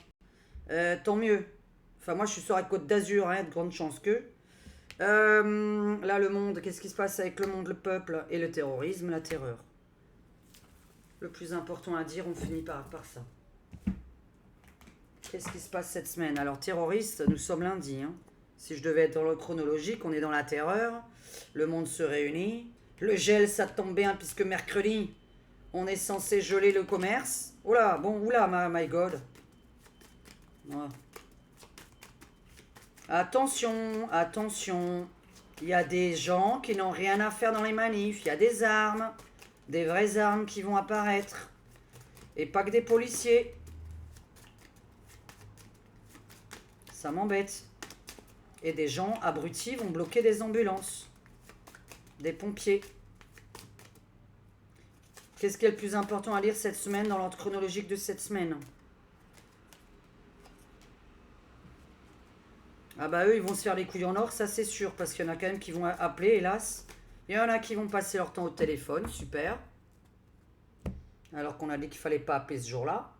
Tant mieux. Enfin, moi, je suis sur la Côte d'Azur, de grande chance que. Là, le monde, qu'est-ce qui se passe avec le monde, le peuple et le terrorisme, la terreur? Le plus important à dire, on finit par ça. Qu'est-ce qui se passe cette semaine? Alors, terroriste, nous sommes lundi. Si je devais être dans l'ordre chronologique, on est dans la terreur. Le monde se réunit. Le gel, ça tombe bien puisque mercredi, on est censé geler le commerce. Oula, bon, oula, my god. Ouais. Attention, attention. Il y a des gens qui n'ont rien à faire dans les manifs. Il y a des armes, des vraies armes qui vont apparaître. Et pas que des policiers. Ça m'embête. Et des gens abrutis vont bloquer des ambulances. Des pompiers. Qu'est-ce qui est le plus important à lire cette semaine dans l'ordre chronologique de cette semaine? Ah bah eux, ils vont se faire les couilles en or, ça c'est sûr, parce qu'il y en a quand même qui vont appeler, hélas. Il y en a qui vont passer leur temps au téléphone, super. Alors qu'on a dit qu'il fallait pas appeler ce jour-là.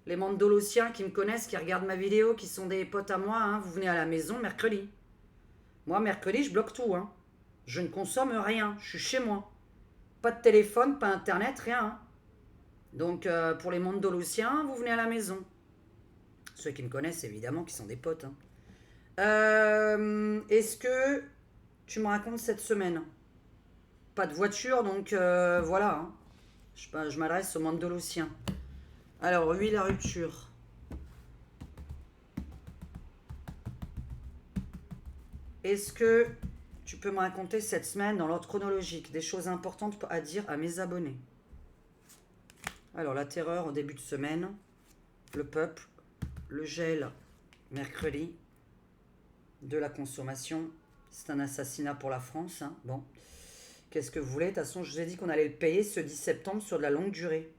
Les mandolosiens qui me connaissent, qui regardent ma vidéo, qui sont des potes à moi, hein, vous venez à la maison mercredi. Moi, mercredi, je bloque tout. Hein. Je ne consomme rien, je suis chez moi. Pas de téléphone, pas internet, rien. Hein. Donc, pour les mandolosiens, vous venez à la maison. Ceux qui me connaissent, évidemment, qui sont des potes. Hein. Est-ce que tu me racontes cette semaine? Pas de voiture, donc voilà. Hein. Je m'adresse aux mandolosiens. Alors, oui, la rupture. Est-ce que tu peux me raconter cette semaine dans l'ordre chronologique des choses importantes à dire à mes abonnés? Alors, la terreur au début de semaine, le peuple, le gel mercredi, de la consommation, c'est un assassinat pour la France. Hein. Bon, qu'est-ce que vous voulez? De toute façon, je vous ai dit qu'on allait le payer ce 10 septembre sur de la longue durée.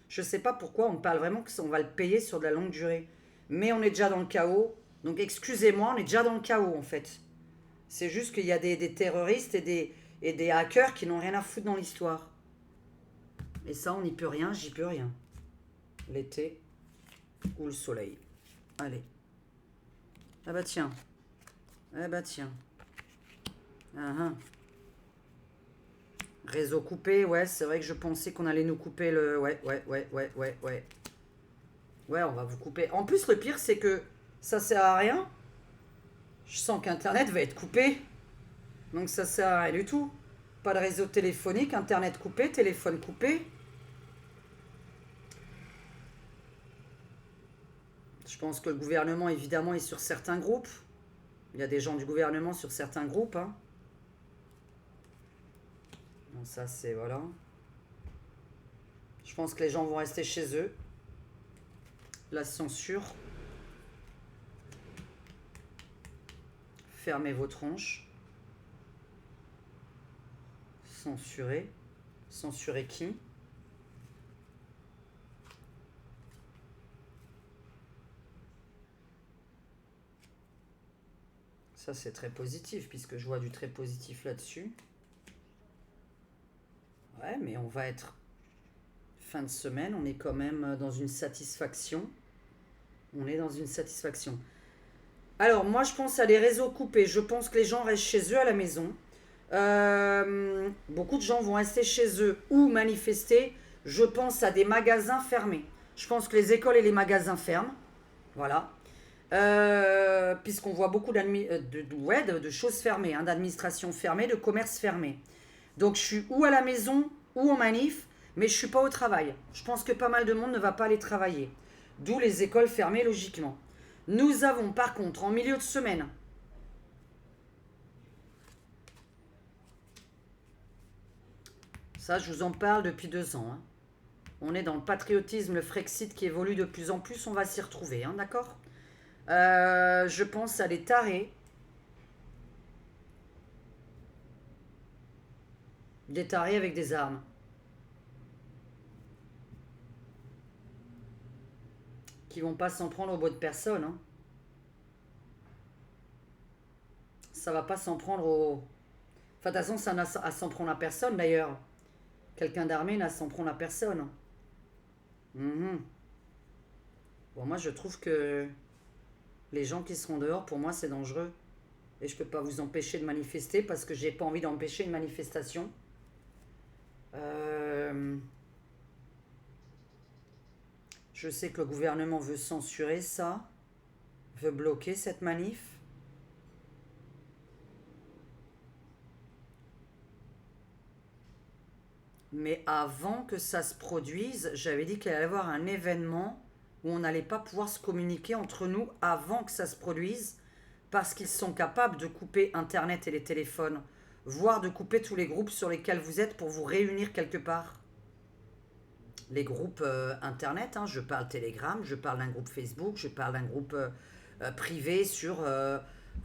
Je ne sais pas pourquoi on parle vraiment qu'on va le payer sur de la longue durée. Mais on est déjà dans le chaos. Donc excusez-moi, on est déjà dans le chaos en fait. C'est juste qu'il y a des terroristes et des hackers qui n'ont rien à foutre dans l'histoire. Et ça, on n'y peut rien, j'y peux rien. L'été ou le soleil. Allez. Ah bah tiens. Ah bah tiens. Ah ah. Réseau coupé, ouais, c'est vrai que je pensais qu'on allait nous couper le... Ouais. Ouais, on va vous couper. En plus, le pire, c'est que ça sert à rien. Je sens qu'Internet va être coupé. Donc ça sert à rien du tout. Pas de réseau téléphonique, Internet coupé, téléphone coupé. Je pense que le gouvernement, évidemment, est sur certains groupes. Il y a des gens du gouvernement sur certains groupes, hein. Bon, ça, c'est... Voilà. Je pense que les gens vont rester chez eux. La censure. Fermez vos tronches. Censurer. Censurer qui? Ça, c'est très positif, puisque je vois du très positif là-dessus. Ouais, mais on va être... Fin de semaine, on est quand même dans une satisfaction. On est dans une satisfaction. Alors, moi, je pense à les réseaux coupés. Je pense que les gens restent chez eux à la maison. Beaucoup de gens vont rester chez eux ou manifester. Je pense à des magasins fermés. Je pense que les écoles et les magasins ferment. Voilà. Puisqu'on voit beaucoup de choses fermées, hein, d'administration fermée, de commerce fermé. Donc, je suis ou à la maison ou en manif, mais je ne suis pas au travail. Je pense que pas mal de monde ne va pas aller travailler. D'où les écoles fermées, logiquement. Nous avons, par contre, en milieu de semaine, ça, je vous en parle depuis 2 ans. Hein. On est dans le patriotisme, le Frexit qui évolue de plus en plus. On va s'y retrouver, hein, d'accord? Je pense à des tarés. Des tarés avec des armes. Qui vont pas s'en prendre aux bonnes personnes. Hein. Ça va pas s'en prendre aux... Enfin, de toute façon, ça n'a à s'en prendre à personne, d'ailleurs. Quelqu'un d'armé n'a à s'en prendre à personne. Mhm. Bon, moi, je trouve que les gens qui seront dehors, pour moi, c'est dangereux. Et je peux pas vous empêcher de manifester parce que j'ai pas envie d'empêcher une manifestation. Je sais que le gouvernement veut censurer ça, veut bloquer cette manif. Mais avant que ça se produise, j'avais dit qu'il allait y avoir un événement où on n'allait pas pouvoir se communiquer entre nous avant que ça se produise, parce qu'ils sont capables de couper Internet et les téléphones, voire de couper tous les groupes sur lesquels vous êtes pour vous réunir quelque part. Les groupes Internet, hein, je parle Telegram, je parle d'un groupe Facebook, je parle d'un groupe privé sur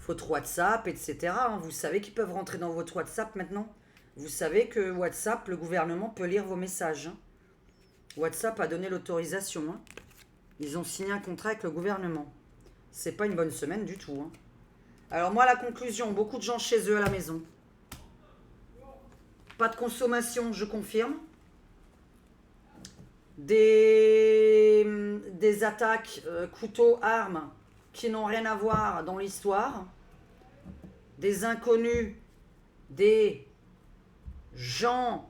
votre WhatsApp, etc. Hein. Vous savez qu'ils peuvent rentrer dans votre WhatsApp maintenant. Vous savez que WhatsApp, le gouvernement peut lire vos messages. Hein. WhatsApp a donné l'autorisation. Hein. Ils ont signé un contrat avec le gouvernement. C'est pas une bonne semaine du tout. Hein. Alors moi, la conclusion, beaucoup de gens chez eux à la maison. Pas de consommation, je confirme. Des attaques couteaux, armes qui n'ont rien à voir dans l'histoire. Des inconnus, des gens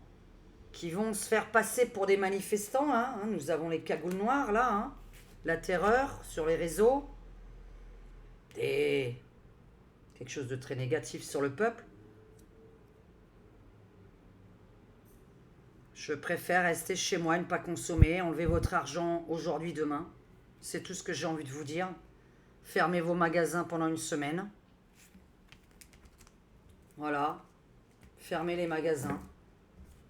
qui vont se faire passer pour des manifestants. Hein. Nous avons les cagoules noires là. Hein. La terreur sur les réseaux. Quelque chose de très négatif sur le peuple. Je préfère rester chez moi et ne pas consommer. Enlevez votre argent aujourd'hui, demain. C'est tout ce que j'ai envie de vous dire. Fermez vos magasins pendant une semaine. Voilà. Fermez les magasins.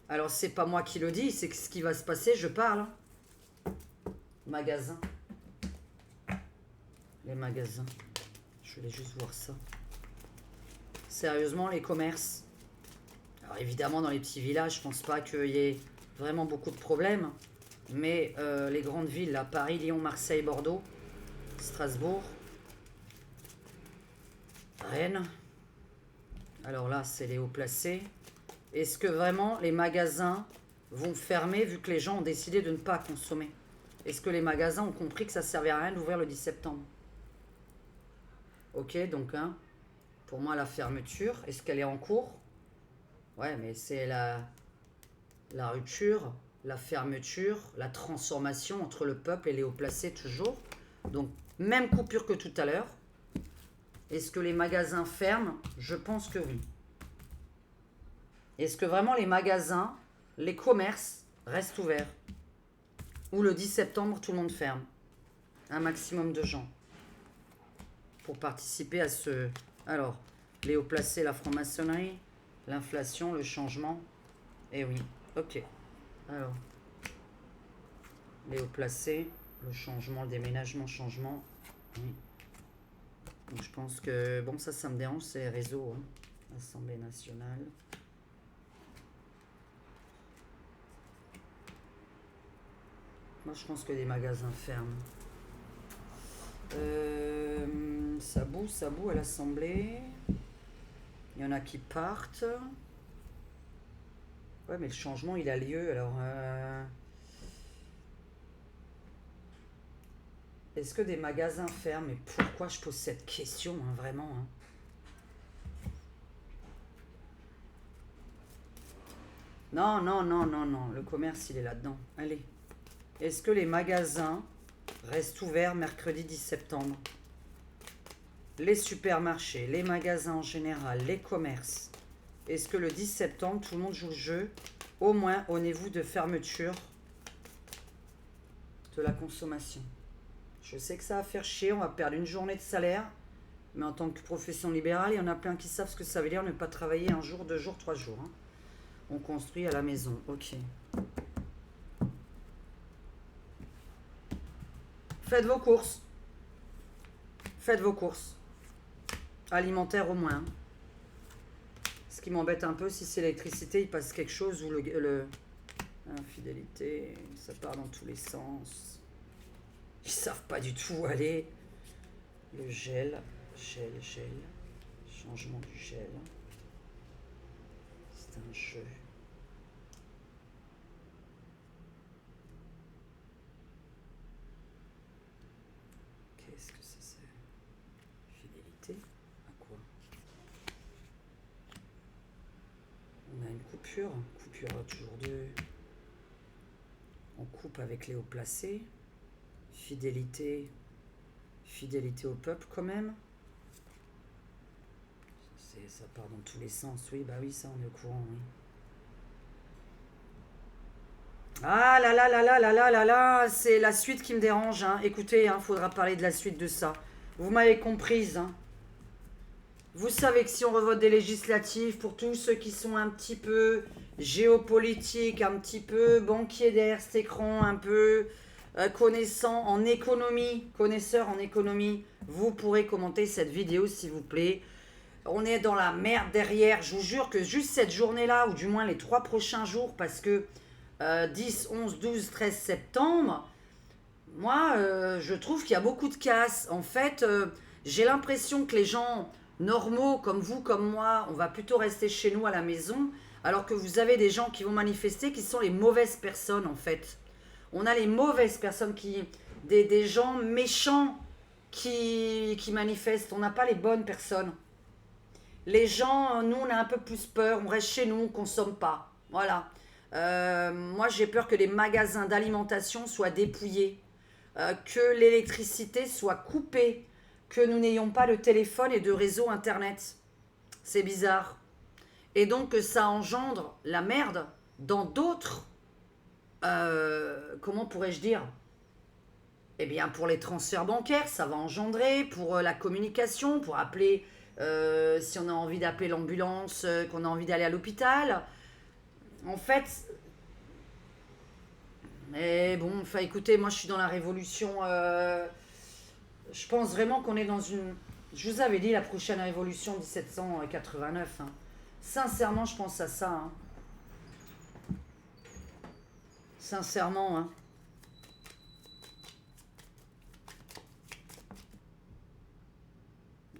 Alors, c'est pas moi qui le dis, c'est ce qui va se passer, je parle. Magasins. Les magasins. Je voulais juste voir ça. Sérieusement, les commerces. Alors évidemment, dans les petits villages, je pense pas qu'il y ait vraiment beaucoup de problèmes. Mais les grandes villes, là, Paris, Lyon, Marseille, Bordeaux, Strasbourg, Rennes. Alors là, c'est les hauts placés. Est-ce que vraiment les magasins vont fermer vu que les gens ont décidé de ne pas consommer? Est-ce que les magasins ont compris que ça ne servait à rien d'ouvrir le 10 septembre? Ok, donc hein, pour moi la fermeture, est-ce qu'elle est en cours? Ouais, mais c'est la rupture, la fermeture, la transformation entre le peuple et les hauts placés toujours. Donc même coupure que tout à l'heure. Est-ce que les magasins ferment? Je pense que oui. Est-ce que vraiment les magasins, les commerces restent ouverts? Ou le 10 septembre, tout le monde ferme? Un maximum de gens. Pour participer à ce... Alors, les hauts placés, la franc-maçonnerie, l'inflation, le changement. Eh oui, ok. Alors, les hauts placés, le changement, le déménagement, changement. Oui. Donc je pense que... Bon, ça me dérange, c'est les réseaux. Hein. Assemblée nationale. Moi, je pense que les magasins ferment. Ça boue à l'Assemblée. Il y en a qui partent. Ouais, mais le changement, il a lieu. Alors, est-ce que des magasins ferment? Mais pourquoi je pose cette question, hein, vraiment hein. Non, non, non, non, non. Le commerce, il est là-dedans. Allez. Est-ce que les magasins restent ouverts mercredi 10 septembre? Les supermarchés, les magasins en général, les commerces. Est-ce que le 10 septembre, tout le monde joue le jeu? Au moins, au niveau de fermeture de la consommation. Je sais que ça va faire chier, on va perdre une journée de salaire. Mais en tant que profession libérale, il y en a plein qui savent ce que ça veut dire ne pas travailler un jour, 2 jours, 3 jours. Hein. On construit à la maison. Ok. Faites vos courses. Faites vos courses. Alimentaires au moins. Ce qui m'embête un peu, si c'est l'électricité, il passe quelque chose où le infidélité, ça part dans tous les sens. Ils savent pas du tout où aller. Le gel. Changement du gel. C'est un jeu. Qu'est-ce que c'est? Fidélité à quoi? On a une coupure toujours de... On coupe avec les hauts placés. Fidélité au peuple quand même. Ça part dans tous les sens. Oui, bah oui, ça on est au courant, oui. Ah là là là là là là là là, c'est la suite qui me dérange, hein. Écoutez, hein, faudra parler de la suite de ça. Vous m'avez comprise, hein. Vous savez que si on revote des législatives, pour tous ceux qui sont un petit peu géopolitiques, un petit peu banquiers derrière cet écran, un peu connaissants en économie, connaisseurs en économie, vous pourrez commenter cette vidéo s'il vous plaît. On est dans la merde derrière. Je vous jure que juste cette journée-là, ou du moins les 3 prochains jours, parce que 10, 11, 12, 13 septembre, moi, je trouve qu'il y a beaucoup de casse. En fait, j'ai l'impression que les gens normaux, comme vous, comme moi, on va plutôt rester chez nous à la maison, alors que vous avez des gens qui vont manifester qui sont les mauvaises personnes, en fait. On a les mauvaises personnes, des gens méchants qui manifestent. On n'a pas les bonnes personnes. Les gens, nous, on a un peu plus peur. On reste chez nous, on ne consomme pas. Voilà. Moi, j'ai peur que les magasins d'alimentation soient dépouillés, que l'électricité soit coupée, que nous n'ayons pas de téléphone et de réseau Internet. C'est bizarre. Et donc, que ça engendre la merde dans d'autres, comment pourrais-je dire? Eh bien, pour les transferts bancaires, ça va engendrer, pour la communication, pour appeler, si on a envie d'appeler l'ambulance, qu'on a envie d'aller à l'hôpital. En fait, mais bon, enfin écoutez, moi je suis dans la révolution. Je pense vraiment qu'on est dans une. Je vous avais dit la prochaine révolution 1789. Hein. Sincèrement, je pense à ça. Hein. Sincèrement. Hein.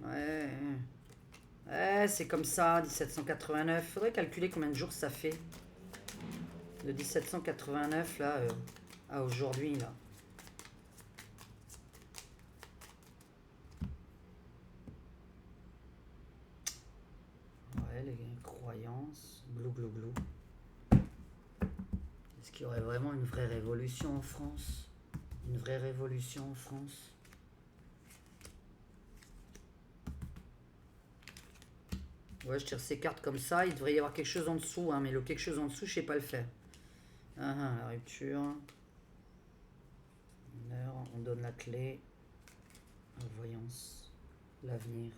Ouais. Ouais, c'est comme ça, 1789. Faudrait calculer combien de jours ça fait. De 1789 là à aujourd'hui là. Ouais, les croyances, glou glou glou. Est-ce qu'il y aurait vraiment une vraie révolution en France? Une vraie révolution en France? Ouais, je tire ces cartes comme ça, il devrait y avoir quelque chose en dessous, hein, mais le quelque chose en dessous, je sais pas le faire. La rupture. On donne la clé. La voyance. L'avenir.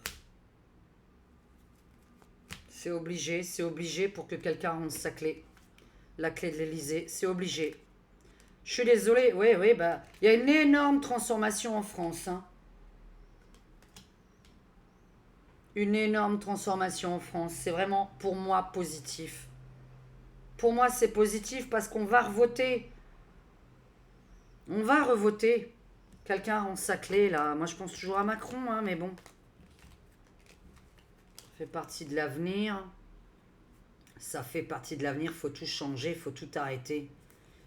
C'est obligé pour que quelqu'un rende sa clé. La clé de l'Elysée, c'est obligé. Je suis désolée, oui, bah, il y a une énorme transformation en France. Hein. Une énorme transformation en France. C'est vraiment, pour moi, positif. Pour moi, c'est positif parce qu'on va revoter. On va revoter. Quelqu'un rend sa clé, là. Moi, je pense toujours à Macron, hein, mais bon. Ça fait partie de l'avenir. Ça fait partie de l'avenir. Faut tout changer, faut tout arrêter.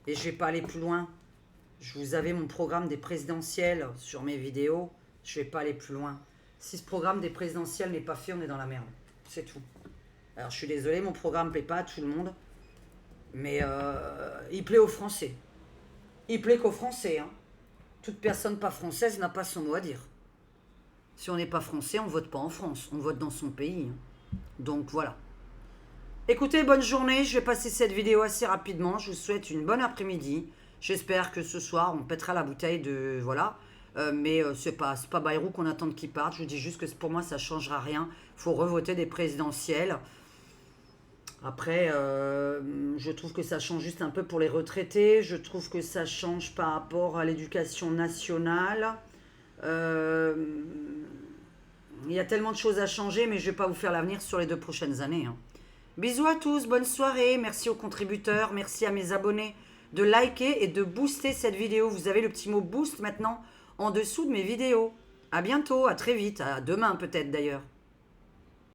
Et je vais pas aller plus loin. Je vous avais mon programme des présidentielles sur mes vidéos. Je vais pas aller plus loin. Si ce programme des présidentielles n'est pas fait, on est dans la merde. C'est tout. Alors, je suis désolé, mon programme ne plaît pas à tout le monde. Mais il plaît aux Français. Il plaît qu'aux Français. Hein. Toute personne pas française n'a pas son mot à dire. Si on n'est pas français, on ne vote pas en France. On vote dans son pays. Hein. Donc voilà. Écoutez, bonne journée. Je vais passer cette vidéo assez rapidement. Je vous souhaite une bonne après-midi. J'espère que ce soir, on pètera la bouteille de... Voilà. Mais c'est pas Bayrou qu'on attend qu'il parte. Je vous dis juste que pour moi, ça ne changera rien. Il faut revoter des présidentielles. Après, je trouve que ça change juste un peu pour les retraités. Je trouve que ça change par rapport à l'éducation nationale. Il y a tellement de choses à changer, mais je ne vais pas vous faire l'avenir sur les 2 prochaines années. Hein. Bisous à tous, bonne soirée. Merci aux contributeurs, merci à mes abonnés de liker et de booster cette vidéo. Vous avez le petit mot boost maintenant en dessous de mes vidéos. À bientôt, à très vite, à demain peut-être d'ailleurs.